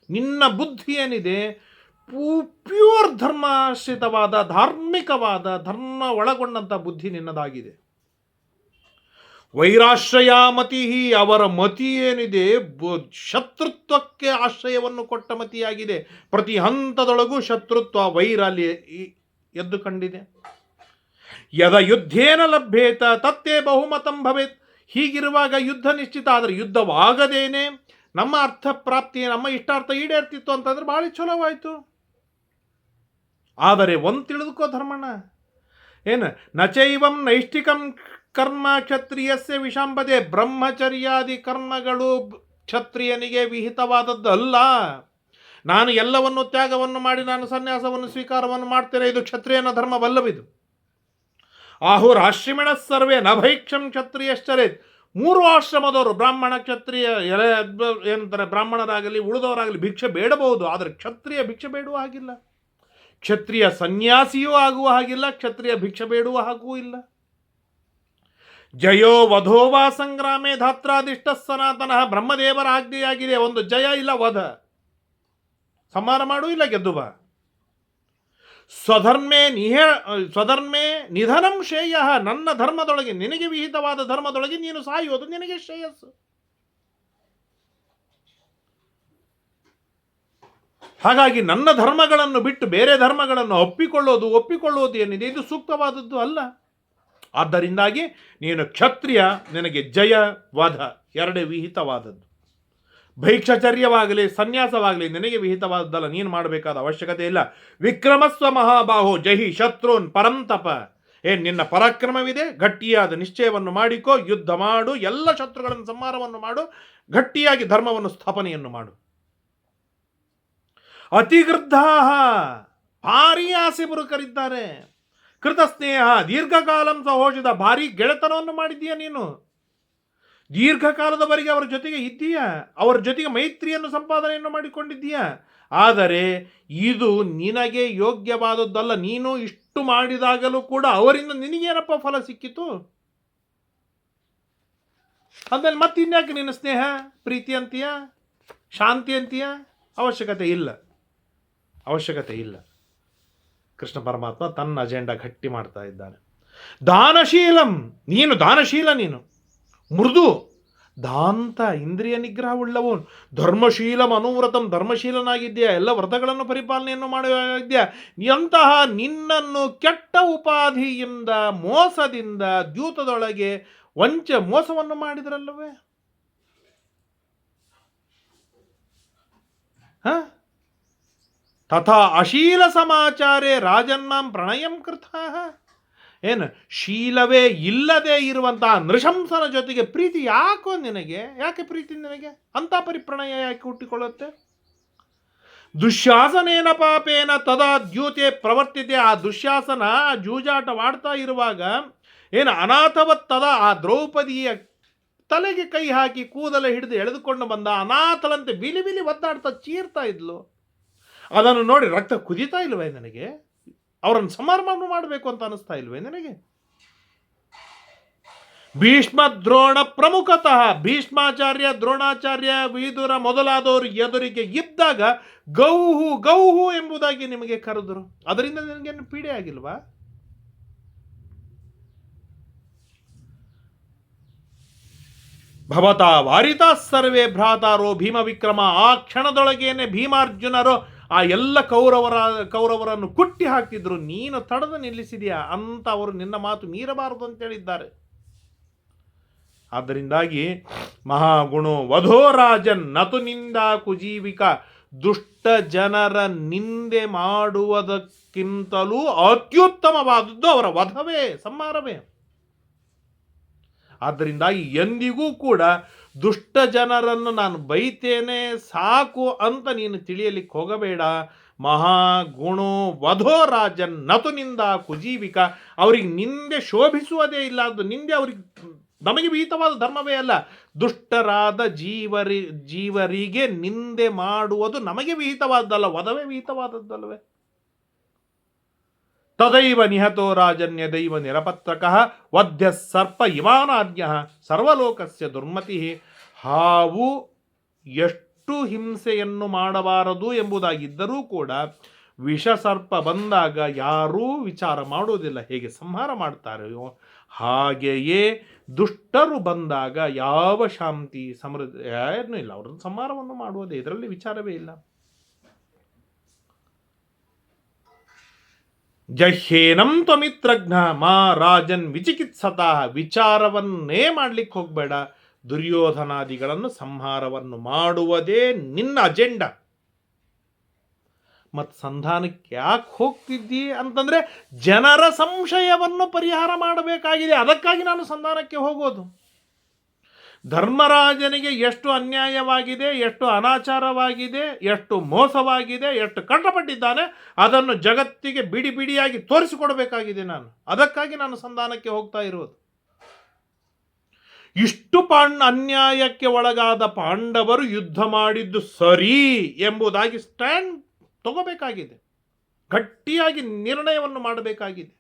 ನಿನ್ನ ಬುದ್ಧಿ ಏನಿದೆ ಪ್ಯೂರ್ ಧರ್ಮಾಶ್ರಿತವಾದ, ಧಾರ್ಮಿಕವಾದ, ಧರ್ಮ ಒಳಗೊಂಡಂಥ ಬುದ್ಧಿ ನಿನ್ನದಾಗಿದೆ. ವೈರಾಶ್ರಯ ಮತಿ, ಅವರ ಮತಿ ಏನಿದೆ ಶತ್ರುತ್ವಕ್ಕೆ ಆಶ್ರಯವನ್ನು ಕೊಟ್ಟ ಮತಿಯಾಗಿದೆ. ಪ್ರತಿ ಹಂತದೊಳಗೂ ಶತ್ರುತ್ವ, ವೈರಾಲ್ಯ ಎದ್ದು ಕಂಡಿದೆ. ಯದ ಯುದ್ಧೇನ ಲಭ್ಯೇತ ತತ್ತೇ ಬಹುಮತಂ ಭವೇತ್. ಹೀಗಿರುವಾಗ ಯುದ್ಧ ನಿಶ್ಚಿತ, ಆದರೆ ಯುದ್ಧವಾಗದೇನೆ ನಮ್ಮ ಅರ್ಥ ಪ್ರಾಪ್ತಿ, ನಮ್ಮ ಇಷ್ಟಾರ್ಥ ಈಡೇರ್ತಿತ್ತು ಅಂತಂದ್ರೆ ಭಾಳ ಚಲೋವಾಯಿತು. ಆದರೆ ಒಂದು ತಿಳಿದುಕೋ ಧರ್ಮಣ್ಣ, ನಚೈವಂ ನೈಷ್ಠಿಕಂ ಕರ್ಮ ಕ್ಷತ್ರಿಯಸ್ಯ ವಿಷಾಂಬದೆ. ಬ್ರಹ್ಮಚರ್ಯಾದಿ ಕರ್ಮಗಳು ಕ್ಷತ್ರಿಯನಿಗೆ ವಿಹಿತವಾದದ್ದು ಅಲ್ಲ. ನಾನು ಎಲ್ಲವನ್ನು ತ್ಯಾಗವನ್ನು ಮಾಡಿ ನಾನು ಸನ್ಯಾಸವನ್ನು ಸ್ವೀಕಾರವನ್ನು ಮಾಡ್ತೇನೆ, ಇದು ಕ್ಷತ್ರಿಯನ ಧರ್ಮವಲ್ಲವಿದು. ಆಹುರಾಶ್ರಮಿಣ ಸರ್ವೇ ನಭೈಕ್ಷಂ ಕ್ಷತ್ರಿಯಶ್ಚರೇತ್. 3 ಆಶ್ರಮದವರು, ಬ್ರಾಹ್ಮಣ, ಕ್ಷತ್ರಿಯ, ಏನಂತಾರೆ ಬ್ರಾಹ್ಮಣರಾಗಲಿ ಉಳಿದವರಾಗಲಿ ಭಿಕ್ಷೆ ಬೇಡಬಹುದು, ಆದರೆ ಕ್ಷತ್ರಿಯ ಭಿಕ್ಷೆ ಬೇಡುವ ಹಾಗಿಲ್ಲ. ಕ್ಷತ್ರಿಯ ಸನ್ಯಾಸಿಯೂ ಆಗುವ ಹಾಗಿಲ್ಲ, ಕ್ಷತ್ರಿಯ ಭಿಕ್ಷೆ ಬೇಡುವ ಹಾಗೂ ಇಲ್ಲ. ಜಯೋ ವಧೋವಾ ಸಂಗ್ರಾಮೇ ಧಾತ್ರಾದಿಷ್ಟ ಸನಾತನ. ಬ್ರಹ್ಮದೇವರ ಆಜ್ಞೆಯಾಗಿದೆ, ಒಂದು ಜಯ ಇಲ್ಲ ವಧ, ಸಂಹಾರ ಮಾಡು ಇಲ್ಲ ಗೆದ್ದು ಬಾ. ಸ್ವಧರ್ಮೇ ನಿಧನಂ ಶ್ರೇಯ. ನನ್ನ ಧರ್ಮದೊಳಗೆ, ನಿನಗೆ ವಿಹಿತವಾದ ಧರ್ಮದೊಳಗೆ ನೀನು ಸಾಯುವುದು ನಿನಗೆ ಶ್ರೇಯಸ್ಸು. ಹಾಗಾಗಿ ನನ್ನ ಧರ್ಮಗಳನ್ನು ಬಿಟ್ಟು ಬೇರೆ ಧರ್ಮಗಳನ್ನು ಒಪ್ಪಿಕೊಳ್ಳೋದು ಏನಿದೆ ಇದು ಸೂಕ್ತವಾದದ್ದು ಅಲ್ಲ. ಆದ್ದರಿಂದಾಗಿ ನೀನು ಕ್ಷತ್ರಿಯ, ನಿನಗೆ ಜಯ ವಧ ಎರಡೇ ವಿಹಿತವಾದದ್ದು. ಭೈಕ್ಷಚರ್ಯವಾಗಲಿ ಸನ್ಯಾಸವಾಗಲಿ ನಿನಗೆ ವಿಹಿತವಾದದ್ದಲ್ಲ, ನೀನು ಮಾಡಬೇಕಾದ ಅವಶ್ಯಕತೆ ಇಲ್ಲ. ವಿಕ್ರಮಸ್ವ ಮಹಾಬಾಹೋ ಜಹಿ ಶತ್ರುನ್ ಪರಂತಪ. ನಿನ್ನ ಪರಾಕ್ರಮವಿದೆ, ಗಟ್ಟಿಯಾದ ನಿಶ್ಚಯವನ್ನು ಮಾಡಿಕೋ, ಯುದ್ಧ ಮಾಡು, ಎಲ್ಲ ಶತ್ರುಗಳನ್ನು ಸಂಹಾರವನ್ನು ಮಾಡು, ಗಟ್ಟಿಯಾಗಿ ಧರ್ಮವನ್ನು ಸ್ಥಾಪನೆಯನ್ನು ಮಾಡು. ಅತಿಗೃದ್ಧಾ, ಭಾರೀ ಆಸೆ ಬುರುಕರಿದ್ದಾರೆ. ಕೃತ ಸ್ನೇಹ ದೀರ್ಘಕಾಲಂ ಸಹೋಷಿತ, ಭಾರಿ ಗೆಳೆತನವನ್ನು ಮಾಡಿದ್ದೀಯ ನೀನು, ದೀರ್ಘಕಾಲದವರೆಗೆ ಅವರ ಜೊತೆಗೆ ಇದ್ದೀಯ, ಅವರ ಜೊತೆಗೆ ಮೈತ್ರಿಯನ್ನು ಸಂಪಾದನೆಯನ್ನು ಮಾಡಿಕೊಂಡಿದ್ದೀಯ. ಆದರೆ ಇದು ನಿನಗೆ ಯೋಗ್ಯವಾದದ್ದಲ್ಲ. ನೀನು ಇಷ್ಟು ಮಾಡಿದಾಗಲೂ ಕೂಡ ಅವರಿಂದ ನಿನಗೇನಪ್ಪ ಫಲ ಸಿಕ್ಕಿತು? ಆಮೇಲೆ ಮತ್ತೆ ಇನ್ಯಾಕೆ ನಿನ್ನ ಸ್ನೇಹ, ಪ್ರೀತಿ ಅಂತೀಯ, ಶಾಂತಿ ಅಂತೀಯ? ಅವಶ್ಯಕತೆ ಇಲ್ಲ, ಅವಶ್ಯಕತೆ ಇಲ್ಲ. ಕೃಷ್ಣ ಪರಮಾತ್ಮ ತನ್ನ ಅಜೆಂಡಾ ಗಟ್ಟಿ ಮಾಡ್ತಾ ಇದ್ದಾನೆ. ದಾನಶೀಲಂ, ನೀನು ದಾನಶೀಲ, ನೀನು ಮೃದು ದಾಂತ ಇಂದ್ರಿಯ ನಿಗ್ರಹವುಳ್ಳವನು. ಧರ್ಮಶೀಲಂ ಅನುವ್ರತಂ, ಧರ್ಮಶೀಲನಾಗಿದ್ದೀಯಾ, ಎಲ್ಲ ವ್ರತಗಳನ್ನು ಪರಿಪಾಲನೆಯನ್ನು ಮಾಡಿದ್ಯಾ. ಎಂತಹ ನಿನ್ನನ್ನು ಕೆಟ್ಟ ಉಪಾಧಿಯಿಂದ, ಮೋಸದಿಂದ, ದ್ಯೂತದೊಳಗೆ ಮೋಸವನ್ನು ಮಾಡಿದ್ರಲ್ಲವೇ? ತಥಾ ಅಶೀಲ ಸಮಾಚಾರೇ ರಾಜನ್ನಾಂ ಪ್ರಣಯಂ ಕೃತ. ಏನು ಶೀಲವೇ ಇಲ್ಲದೆ ಇರುವಂತಹ ನೃಶಂಸನ ಜೊತೆಗೆ ಪ್ರೀತಿ ಯಾಕೋ ನಿನಗೆ? ಯಾಕೆ ಪ್ರೀತಿ ನಿನಗೆ? ಅಂತ ಪರಿಪ್ರಣಯ ಯಾಕೆ ಹುಟ್ಟಿಕೊಳ್ಳುತ್ತೆ? ದುಶ್ಯಾಸನೇನ ಪಾಪೇನ ತದಾ ದ್ಯೂತೆ ಪ್ರವರ್ತಿತೆ. ಆ ದುಶ್ಯಾಸನ ಜೂಜಾಟವಾಡ್ತಾ ಇರುವಾಗ ಏನು ಅನಾಥವತ್ತದ ಆ ದ್ರೌಪದಿಯ ತಲೆಗೆ ಕೈ ಹಾಕಿ ಕೂದಲ ಹಿಡಿದು ಎಳೆದುಕೊಂಡು ಬಂದ ಅನಾಥಳಂತೆ ಬಿಲಿ ಬಿಲಿ ಒದ್ದಾಡ್ತಾ ಚೀರ್ತಾ ಇದ್ಲು. ಅದನ್ನು ನೋಡಿ ರಕ್ತ ಕುದಿತಾ ಇಲ್ವೇ ನನಗೆ? ಅವರನ್ನು ಸಮಾರಂಭ ಮಾಡಬೇಕು ಅಂತ ಅನಿಸ್ತಾ ಇಲ್ವೇ ನನಗೆ? ಭೀಷ್ಮ ದ್ರೋಣ ಪ್ರಮುಖತಃ ಭೀಷ್ಮಾಚಾರ್ಯ, ದ್ರೋಣಾಚಾರ್ಯ, ವಿದುರ ಮೊದಲಾದವರು ಎದುರಿಗೆ ಇದ್ದಾಗ ಗೌಹು ಗೌಹು ಎಂಬುದಾಗಿ ನಿಮಗೆ ಕರೆದರು. ಅದರಿಂದ ನಿನಗೇನು ಪೀಡೆ ಆಗಿಲ್ವಾ? ಭವತಾ ವಾರಿತಾ ಸರ್ವೇ ಭ್ರಾತಾರೋ ಭೀಮ ವಿಕ್ರಮ. ಆ ಕ್ಷಣದೊಳಗೇನೆ ಭೀಮಾರ್ಜುನರು ಆ ಎಲ್ಲ ಕೌರವರನ್ನು ಕುಟ್ಟಿ ಹಾಕಿದ್ರು. ನೀನು ತಡೆದು ನಿಲ್ಲಿಸಿದೆಯಾ ಅಂತ ಅವರು ನಿನ್ನ ಮಾತು ಮೀರಬಾರದು ಅಂತ ಹೇಳಿದ್ದಾರೆ. ಆದ್ದರಿಂದಾಗಿ ಮಹಾಗುಣೋ ವಧೋ ರಾಜನ್ ನತು ನಿಂದಾ ಕುಜೀವಿಕ. ದುಷ್ಟ ಜನರ ನಿಂದೆ ಮಾಡುವುದಕ್ಕಿಂತಲೂ ಅತ್ಯುತ್ತಮವಾದದ್ದು ಅವರ ವಧವೇ, ಸಂಹಾರವೇ. ಆದ್ದರಿಂದಾಗಿ ಎಂದಿಗೂ ಕೂಡ ದುಷ್ಟ ಜನರನ್ನು ನಾನು ಬೈತೇನೆ ಸಾಕು ಅಂತ ನೀನು ತಿಳಿಯಲಿಕ್ಕೆ ಹೋಗಬೇಡ. ಮಹಾಗುಣೋ ವಧೋ ರಾಜನ್ ನತು ನಿಂದಾ ಕುಜೀವಿಕ. ಅವರಿಗೆ ನಿಂದೆ ಶೋಭಿಸುವುದೇ ಇಲ್ಲ. ಅದು ನಿಂದೆ ಅವರಿಗೆ ನಮಗೆ ವಿಹಿತವಾದ ಧರ್ಮವೇ ಅಲ್ಲ. ದುಷ್ಟರಾದ ಜೀವರಿಗೆ ನಿಂದೆ ಮಾಡುವುದು ನಮಗೆ ವಿಹಿತವಾದಲ್ಲ, ವಧವೇ ವಿಹಿತವಾದದ್ದಲ್ಲವೇ? ತದೈವ ನಿಹತೋ ರಾಜನ್ಯದೈವ ನಿರಪತ್ರಕಃ ವಧ್ಯ ಸರ್ಪ ಇವಾನಾದ್ಯ ಸರ್ವಲೋಕಸ್ಯ ದುರ್ಮತಿ. ಹಾವು ಎಷ್ಟು ಹಿಂಸೆಯನ್ನು ಮಾಡಬಾರದು ಎಂಬುದಾಗಿದ್ದರೂ ಕೂಡ ವಿಷಸರ್ಪ ಬಂದಾಗ ಯಾರೂ ವಿಚಾರ ಮಾಡುವುದಿಲ್ಲ, ಹೇಗೆ ಸಂಹಾರ ಮಾಡ್ತಾರೆಯೋ ಹಾಗೆಯೇ ದುಷ್ಟರು ಬಂದಾಗ ಯಾವ ಶಾಂತಿ ಸಮೃದ್ಧಿ ಏನೂ ಇಲ್ಲ, ಅವರನ್ನು ಸಂಹಾರವನ್ನು ಮಾಡುವುದೇ, ಇದರಲ್ಲಿ ವಿಚಾರವೇ ಇಲ್ಲ. ಜಹ್ಯೇನಂ ತ್ವಮಿತ್ರಜ್ಞ ಮಾ ರಾಜನ್ ವಿಚಿಕಿತ್ಸತಃ. ವಿಚಾರವನ್ನೇ ಮಾಡ್ಲಿಕ್ಕೆ ಹೋಗಬೇಡ. ದುರ್ಯೋಧನಾದಿಗಳನ್ನು ಸಂಹಾರವನ್ನು ಮಾಡುವುದೇ ನಿನ್ನ ಅಜೆಂಡಾ. ಮತ್ತು ಸಂಧಾನಕ್ಕೆ ಯಾಕೆ ಹೋಗ್ತಿದ್ದಿ ಅಂತಂದರೆ ಜನರ ಸಂಶಯವನ್ನು ಪರಿಹಾರ ಮಾಡಬೇಕಾಗಿದೆ. ಅದಕ್ಕಾಗಿ ನಾನು ಸಂಧಾನಕ್ಕೆ ಹೋಗೋದು. ಧರ್ಮರಾಜನಿಗೆ ಎಷ್ಟು ಅನ್ಯಾಯವಾಗಿದೆ, ಎಷ್ಟು ಅನಾಚಾರವಾಗಿದೆ, ಎಷ್ಟು ಮೋಸವಾಗಿದೆ, ಎಷ್ಟು ಕಷ್ಟಪಟ್ಟಿದ್ದಾನೆ, ಅದನ್ನು ಜಗತ್ತಿಗೆ ಬಿಡಿ ಬಿಡಿಯಾಗಿ ತೋರಿಸಿಕೊಡಬೇಕಾಗಿದೆ ನಾನು. ಅದಕ್ಕಾಗಿ ನಾನು ಸಂಧಾನಕ್ಕೆ ಹೋಗ್ತಾ ಇರೋದು. ಇಷ್ಟು ಅನ್ಯಾಯಕ್ಕೆ ಒಳಗಾದ ಪಾಂಡವರು ಯುದ್ಧ ಮಾಡಿದ್ದು ಸರಿ ಎಂಬುದಾಗಿ ಸ್ಟ್ಯಾಂಡ್ ತಗೋಬೇಕಾಗಿದೆ, ಗಟ್ಟಿಯಾಗಿ ನಿರ್ಣಯವನ್ನು ಮಾಡಬೇಕಾಗಿದೆ.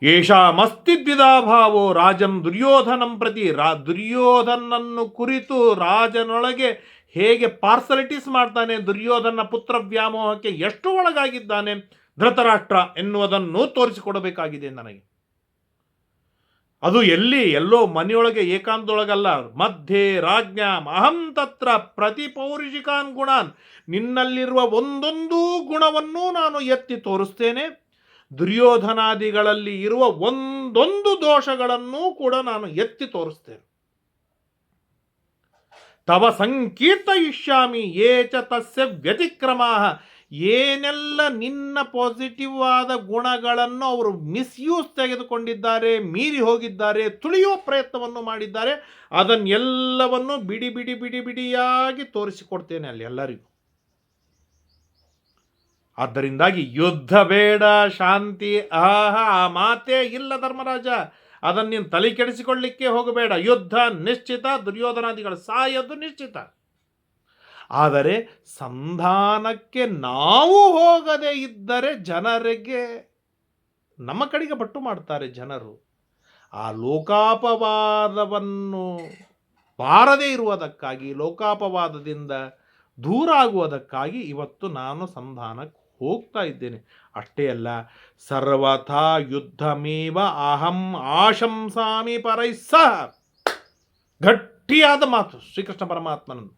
ಏಷಾಮಸ್ತಿ ದ್ವಿಧಾಭಾವೋ ರಾಜಂ ದುರ್ಯೋಧನಂ ಪ್ರತಿ. ದುರ್ಯೋಧನನ್ನು ಕುರಿತು ರಾಜನೊಳಗೆ ಹೇಗೆ ಪಾರ್ಸಲಿಟೀಸ್ ಮಾಡ್ತಾನೆ, ದುರ್ಯೋಧನ ಪುತ್ರ ವ್ಯಾಮೋಹಕ್ಕೆ ಎಷ್ಟು ಒಳಗಾಗಿದ್ದಾನೆ ಧೃತರಾಷ್ಟ್ರ ಎನ್ನುವುದನ್ನು ತೋರಿಸಿಕೊಡಬೇಕಾಗಿದೆ ನನಗೆ. ಅದು ಎಲ್ಲೋ ಮನೆಯೊಳಗೆ ಏಕಾಂತದೊಳಗಲ್ಲ, ಮಧ್ಯೆ ರಾಜ್ಞಾಂ ಅಹಂ ತತ್ರ ಪ್ರತಿಪೌರುಷಿಕಾನ್ ಗುಣಾನ್. ನಿನ್ನಲ್ಲಿರುವ ಒಂದೊಂದು ಗುಣವನ್ನೂ ನಾನು ಎತ್ತಿ ತೋರಿಸ್ತೇನೆ. ದುರ್ಯೋಧನಾದಿಗಳಲ್ಲಿ ಇರುವ ಒಂದೊಂದು ದೋಷಗಳನ್ನೂ ಕೂಡ ನಾನು ಎತ್ತಿ ತೋರಿಸ್ತೇನೆ. ತವ ಸಂಕೀರ್ತಯಿಷ್ಯಾಮಿ ಯೇ ಚ ತಸ್ಯ ವ್ಯತಿಕ್ರಮಾಃ. ಏನೆಲ್ಲ ನಿನ್ನ ಪಾಸಿಟಿವ್ ಆದ ಗುಣಗಳನ್ನು ಅವರು ಮಿಸ್ಯೂಸ್ ತೆಗೆದುಕೊಂಡಿದ್ದಾರೆ, ಮೀರಿ ಹೋಗಿದ್ದಾರೆ, ತುಳಿಯುವ ಪ್ರಯತ್ನವನ್ನು ಮಾಡಿದ್ದಾರೆ, ಅದನ್ನೆಲ್ಲವನ್ನು ಬಿಡಿ ಬಿಡಿ ಬಿಡಿ ಬಿಡಿಯಾಗಿ ತೋರಿಸಿಕೊಡ್ತೇನೆ ಅಲ್ಲಿ ಎಲ್ಲರಿಗೂ. ಆದ್ದರಿಂದಾಗಿ ಯುದ್ಧ ಬೇಡ, ಶಾಂತಿ ಆ ಮಾತೇ ಇಲ್ಲ ಧರ್ಮರಾಜ. ಅದನ್ನು ನೀನು ತಲೆ ಕೆಡಿಸಿಕೊಳ್ಳಿಕ್ಕೆ ಹೋಗಬೇಡ. ಯುದ್ಧ ನಿಶ್ಚಿತ, ದುರ್ಯೋಧನಾದಿಗಳು ಸಾಯೋದು ನಿಶ್ಚಿತ. ಆದರೆ ಸಂಧಾನಕ್ಕೆ ನಾವು ಹೋಗದೇ ಇದ್ದರೆ ಜನರಿಗೆ ನಮ್ಮ ಕಡೆಗೆ ಪಟ್ಟು ಮಾಡ್ತಾರೆ ಜನರು. ಆ ಲೋಕಾಪವಾದವನ್ನು ಬಾರದೇ ಇರುವುದಕ್ಕಾಗಿ, ಲೋಕಾಪವಾದದಿಂದ ದೂರ ಆಗುವುದಕ್ಕಾಗಿ ಇವತ್ತು ನಾನು ಸಂಧಾನಕ್ಕೆ ಹೋಗ್ತಾ ಇದ್ದೇನೆ. ಅಷ್ಟೇ ಅಲ್ಲ, ಸರ್ವಥಾ ಯುದ್ಧಮೇವ ಅಹಂ ಆಶಂಸಾಮಿ ಪರೈಸ್ಸಹ. ಗಟ್ಟಿಯಾದ ಮಾತು ಶ್ರೀಕೃಷ್ಣ ಪರಮಾತ್ಮನನ್ನು.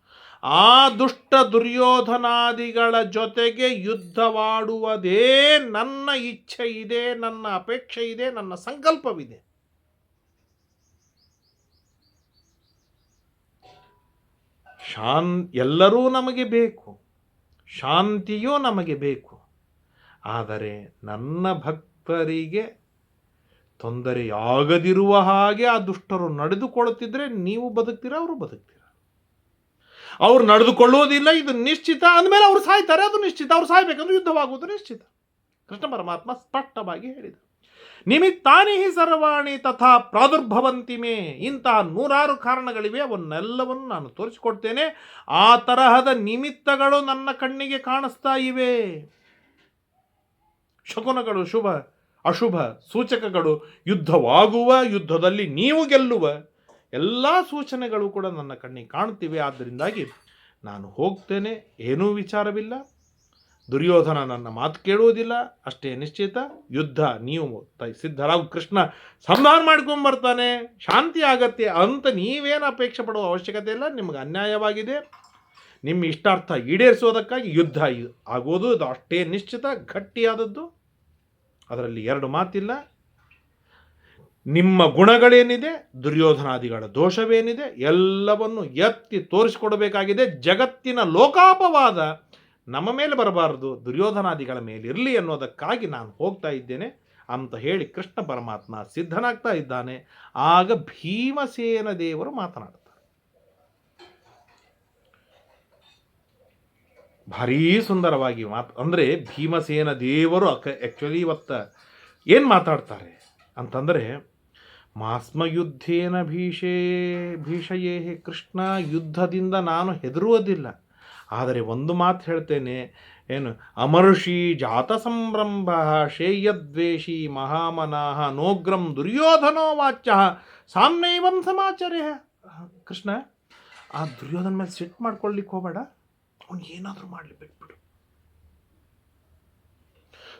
ಆ ದುಷ್ಟ ದುರ್ಯೋಧನಾದಿಗಳ ಜೊತೆಗೆ ಯುದ್ಧವಾಡುವುದೇ ನನ್ನ ಇಚ್ಛೆ ಇದೆ, ನನ್ನ ಅಪೇಕ್ಷೆ ಇದೆ, ನನ್ನ ಸಂಕಲ್ಪವಿದೆ. ಎಲ್ಲರೂ ನಮಗೆ ಬೇಕು, ಶಾಂತಿಯೂ ನಮಗೆ ಬೇಕು. ಆದರೆ ನನ್ನ ಭಕ್ತರಿಗೆ ತೊಂದರೆಯಾಗದಿರುವ ಹಾಗೆ ಆ ದುಷ್ಟರು ನಡೆದುಕೊಳ್ಳುತ್ತಿದ್ದರೆ ನೀವು ಬದುಕ್ತೀರಾ, ಅವರು ಬದುಕ್ತೀರಾ? ಅವ್ರು ನಡೆದುಕೊಳ್ಳುವುದಿಲ್ಲ, ಇದು ನಿಶ್ಚಿತ ಅಂದಮೇಲೆ ಅವ್ರು ಸಾಯ್ತಾರೆ, ಅದು ನಿಶ್ಚಿತ. ಅವ್ರು ಸಾಯ್ಬೇಕಂದ್ರೆ ಯುದ್ಧವಾಗುವುದು ನಿಶ್ಚಿತ. ಕೃಷ್ಣ ಪರಮಾತ್ಮ ಸ್ಪಷ್ಟವಾಗಿ ಹೇಳಿದ. ನಿಮಿತ್ತಾನಿ ಹಿ ಸರ್ವಾಣಿ ತಥಾ ಪ್ರಾದುರ್ಭವಂತಿ ಮೇ. ಇಂತಹ 100 ಕಾರಣಗಳಿವೆ, ಅವನ್ನೆಲ್ಲವನ್ನು ನಾನು ತೋರಿಸಿಕೊಡ್ತೇನೆ. ಆ ತರಹದ ನಿಮಿತ್ತಗಳು ನನ್ನ ಕಣ್ಣಿಗೆ ಕಾಣಿಸ್ತಾ ಇವೆ. ಶಕುನಗಳು, ಶುಭ ಅಶುಭ ಸೂಚಕಗಳು, ಯುದ್ಧವಾಗುವ, ಯುದ್ಧದಲ್ಲಿ ನೀವು ಗೆಲ್ಲುವ ಎಲ್ಲ ಸೂಚನೆಗಳು ಕೂಡ ನನ್ನ ಕಣ್ಣಿಗೆ ಕಾಣುತ್ತಿವೆ. ಆದ್ದರಿಂದಾಗಿ ನಾನು ಹೋಗ್ತೇನೆ, ಏನೂ ವಿಚಾರವಿಲ್ಲ. ದುರ್ಯೋಧನ ನನ್ನ ಮಾತು ಕೇಳುವುದಿಲ್ಲ, ಅಷ್ಟೇ ನಿಶ್ಚಿತ. ಯುದ್ಧ ನೀವು ಸಿದ್ಧರಾಗು, ಕೃಷ್ಣ ಸಂಧಾನ ಮಾಡ್ಕೊಂಬರ್ತಾನೆ, ಶಾಂತಿ ಆಗತ್ತೆ ಅಂತ ನೀವೇನು ಅಪೇಕ್ಷೆ ಪಡುವ ಅವಶ್ಯಕತೆ ಇಲ್ಲ. ನಿಮಗೆ ಅನ್ಯಾಯವಾಗಿದೆ, ನಿಮ್ಮ ಇಷ್ಟಾರ್ಥ ಈಡೇರಿಸೋದಕ್ಕಾಗಿ ಯುದ್ಧ ಆಗೋದು ಅದು ಅಷ್ಟೇ ನಿಶ್ಚಿತ, ಗಟ್ಟಿಯಾದದ್ದು. ಅದರಲ್ಲಿ 2 ಮಾತಿಲ್ಲ. ನಿಮ್ಮ ಗುಣಗಳೇನಿದೆ, ದುರ್ಯೋಧನಾದಿಗಳ ದೋಷವೇನಿದೆ, ಎಲ್ಲವನ್ನು ಎತ್ತಿ ತೋರಿಸಿಕೊಡಬೇಕಾಗಿದೆ. ಜಗತ್ತಿನ ಲೋಕಾಪವಾದ ನಮ್ಮ ಮೇಲೆ ಬರಬಾರದು, ದುರ್ಯೋಧನಾದಿಗಳ ಮೇಲೆ ಇರಲಿ ಅನ್ನೋದಕ್ಕಾಗಿ ನಾನು ಹೋಗ್ತಾ ಇದ್ದೇನೆ ಅಂತ ಹೇಳಿ ಕೃಷ್ಣ ಪರಮಾತ್ಮ ಸಿದ್ಧನಾಗ್ತಾ ಇದ್ದಾನೆ. ಆಗ ಭೀಮಸೇನ ದೇವರು ಮಾತನಾಡ್ತಾರೆ. ಭಾರೀ ಸುಂದರವಾಗಿ ಅಂದರೆ ಭೀಮಸೇನ ದೇವರು ಆ್ಯಕ್ಚುಲಿ ಇವತ್ತು ಏನು ಮಾತಾಡ್ತಾರೆ ಅಂತಂದರೆ, ಮಾಸ್ಮಯುದ್ಧೇನ ಭೀಷಯೇ ಕೃಷ್ಣ, ಯುದ್ಧದಿಂದ ನಾನು ಹೆದರುವುದಿಲ್ಲ. ಆದರೆ ಒಂದು ಮಾತು ಹೇಳ್ತೇನೆ, ಏನು ಅಮರ್ಷಿ ಜಾತ ಸಂಭ್ರಂಭ ಶೇಯದ್ವೇಷಿ ಮಹಾಮನಾಹ ನೋಗ್ರಂ ದುರ್ಯೋಧನೋ ವಾಚ್ಯ ಸಾಮ್ನೈವಂ ಸಮಾಚಾರ್ಯ. ಕೃಷ್ಣ, ಆ ದುರ್ಯೋಧನ ಮೇಲೆ ಸಿಟ್ಟು ಮಾಡ್ಕೊಳ್ಳಿಕ್ಕೆ ಹೋಗಬೇಡ, ಅವನು ಏನಾದರೂ ಮಾಡಲಿ, ಬಿಟ್ಬಿಡು.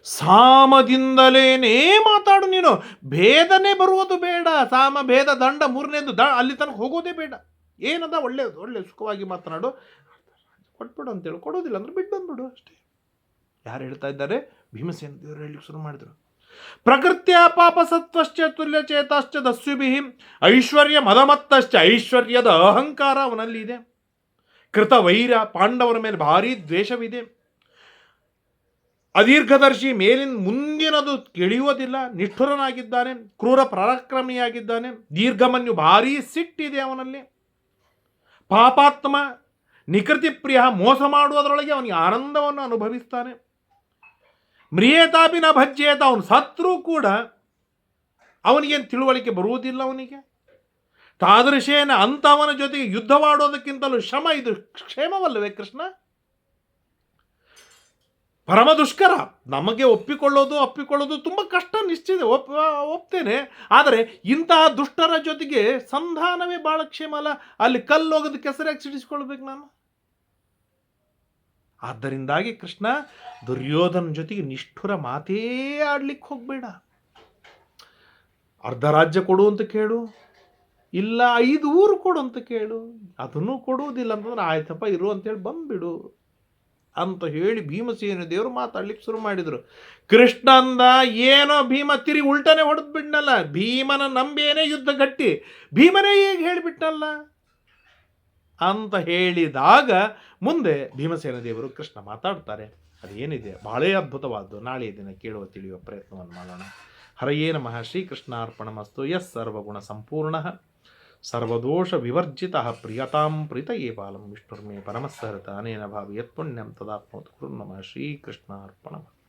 ಸಾಮದಿಂದಲೇನೇ ಮಾತಾಡು ನೀನು, ಭೇದನೆ ಬರುವುದು ಬೇಡ. ಸಾಮ ಭೇದ ದಂಡ 3ನೇದು ಅಲ್ಲಿ ತನಕ ಹೋಗೋದೇ ಬೇಡ. ಏನದ ಒಳ್ಳೆ ಸುಖವಾಗಿ ಮಾತನಾಡು, ಕೊಟ್ಬಿಡು ಅಂತೇಳಿ. ಕೊಡೋದಿಲ್ಲ ಅಂದ್ರೆ ಬಿಟ್ಟು ಬಂದ್ಬಿಡು ಅಷ್ಟೇ. ಯಾರು ಹೇಳ್ತಾ ಇದ್ದಾರೆ? ಭೀಮಸೇನ ದೇವರು ಹೇಳಲಿಕ್ಕೆ ಶುರು ಮಾಡಿದರು. ಪ್ರಕೃತ್ಯ ಪಾಪ ಸತ್ವಶ್ಚ ತುಲ್ಯಚೇತಶ್ಚ ದಸ್ಯುಭಿ ಐಶ್ವರ್ಯ ಮದಮತ್ತಶ್ಚ. ಐಶ್ವರ್ಯದ ಅಹಂಕಾರ ಅವನಲ್ಲಿ ಇದೆ. ಕೃತ ವೈರ, ಪಾಂಡವರ ಮೇಲೆ ಭಾರೀ ದ್ವೇಷವಿದೆ. ಅದೀರ್ಘದರ್ಶಿ, ಮುಂದಿನದು ತಿಳಿಯುವುದಿಲ್ಲ, ನಿಷ್ಠುರನಾಗಿದ್ದಾನೆ, ಕ್ರೂರ ಪರಾಕ್ರಮಿಯಾಗಿದ್ದಾನೆ. ದೀರ್ಘಮನ್ಯು, ಭಾರೀ ಸಿಟ್ಟಿದೆ ಅವನಲ್ಲಿ. ಪಾಪಾತ್ಮ, ನಿಕೃತಿ ಪ್ರಿಯ, ಮೋಸ ಮಾಡುವುದರೊಳಗೆ ಅವನಿಗೆ ಆನಂದವನ್ನು ಅನುಭವಿಸ್ತಾನೆ. ಮ್ರಿಯೇತಾಪಿ ನ ಭಜ್ಯೇತ, ಅವನು ಸತ್ರೂ ಕೂಡ ಅವನಿಗೇನು ತಿಳುವಳಿಕೆ ಬರುವುದಿಲ್ಲ. ಅವನಿಗೆ ತಾದೃಶೇನ, ಅಂಥವನ ಜೊತೆಗೆ ಯುದ್ಧವಾಡೋದಕ್ಕಿಂತಲೂ ಶ್ರಮ, ಇದು ಕ್ಷೇಮವಲ್ಲವೇ ಕೃಷ್ಣ? ಪರಮ ದುಷ್ಕರ. ನಮಗೆ ಒಪ್ಪಿಕೊಳ್ಳೋದು ತುಂಬ ಕಷ್ಟ, ನಿಶ್ಚಿತ, ಒಪ್ತೇನೆ. ಆದರೆ ಇಂತಹ ದುಷ್ಟರ ಜೊತೆಗೆ ಸಂಧಾನವೇ ಭಾಳ ಕ್ಷೇಮ ಅಲ್ಲ. ಅಲ್ಲಿ ಕಲ್ಲೋಗದ ಕೆಸರಾಗಿ ಸಿಡಿಸ್ಕೊಳ್ಬೇಕು ನಾನು. ಆದ್ದರಿಂದಾಗಿ ಕೃಷ್ಣ, ದುರ್ಯೋಧನ ಜೊತೆಗೆ ನಿಷ್ಠುರ ಮಾತೇ ಆಡ್ಲಿಕ್ಕೆ ಹೋಗಬೇಡ. ಅರ್ಧ ರಾಜ್ಯ ಕೊಡು ಅಂತ ಕೇಳು, ಇಲ್ಲ 5 ಊರು ಕೊಡು ಅಂತ ಕೇಳು, ಅದನ್ನು ಕೊಡುವುದಿಲ್ಲ ಅಂತಂದ್ರೆ ಆಯ್ತಪ್ಪ ಇರು ಅಂತೇಳಿ ಬಂದ್ಬಿಡು ಅಂತ ಹೇಳಿ ಭೀಮಸೇನ ದೇವರು ಮಾತಾಡ್ಲಿಕ್ಕೆ ಶುರು ಮಾಡಿದರು. ಕೃಷ್ಣ ಅಂದ, ಏನೋ ಭೀಮ ತಿರುಗಿ ಉಲ್ಟನೆ ಹೊಡೆದು ಬಿಡ್ನಲ್ಲ, ಭೀಮನ ನಂಬೇನೇ ಯುದ್ಧ ಗಟ್ಟಿ, ಭೀಮನೇ ಹೇಗೆ ಹೇಳಿಬಿಟ್ಟಲ್ಲ ಅಂತ ಹೇಳಿದಾಗ ಮುಂದೆ ಭೀಮಸೇನ ದೇವರು ಕೃಷ್ಣ ಮಾತಾಡ್ತಾರೆ. ಅದೇನಿದೆ ಬಹಳೇ ಅದ್ಭುತವಾದ್ದು. ನಾಳೆಯ ದಿನ ಕೇಳುವ ತಿಳಿಯುವ ಪ್ರಯತ್ನವನ್ನು ಮಾಡೋಣ. ಹರಯೇ ನಮಃ. ಶ್ರೀಕೃಷ್ಣಾರ್ಪಣಮಸ್ತು. ಯಸ್ ಸರ್ವಗುಣ ಸಂಪೂರ್ಣ ಸರ್ವದೋಷ ವಿವರ್ಜಿತ ಪ್ರಿಯತಾಂ ಪ್ರೀತಯೇ ಬಾಲಂ ವಿಷ್ಣುರ್ಮೇ ಪರಮಸ್ಸಹೃತ ಅನೇನ ಭಾವಿ ಯತ್ಪುಣ್ಯಂ ತದಾಪ್ನೋತು. ಕುರು ನಮಃ. ಶ್ರೀಕೃಷ್ಣಾರ್ಪಣಮಸ್ತು.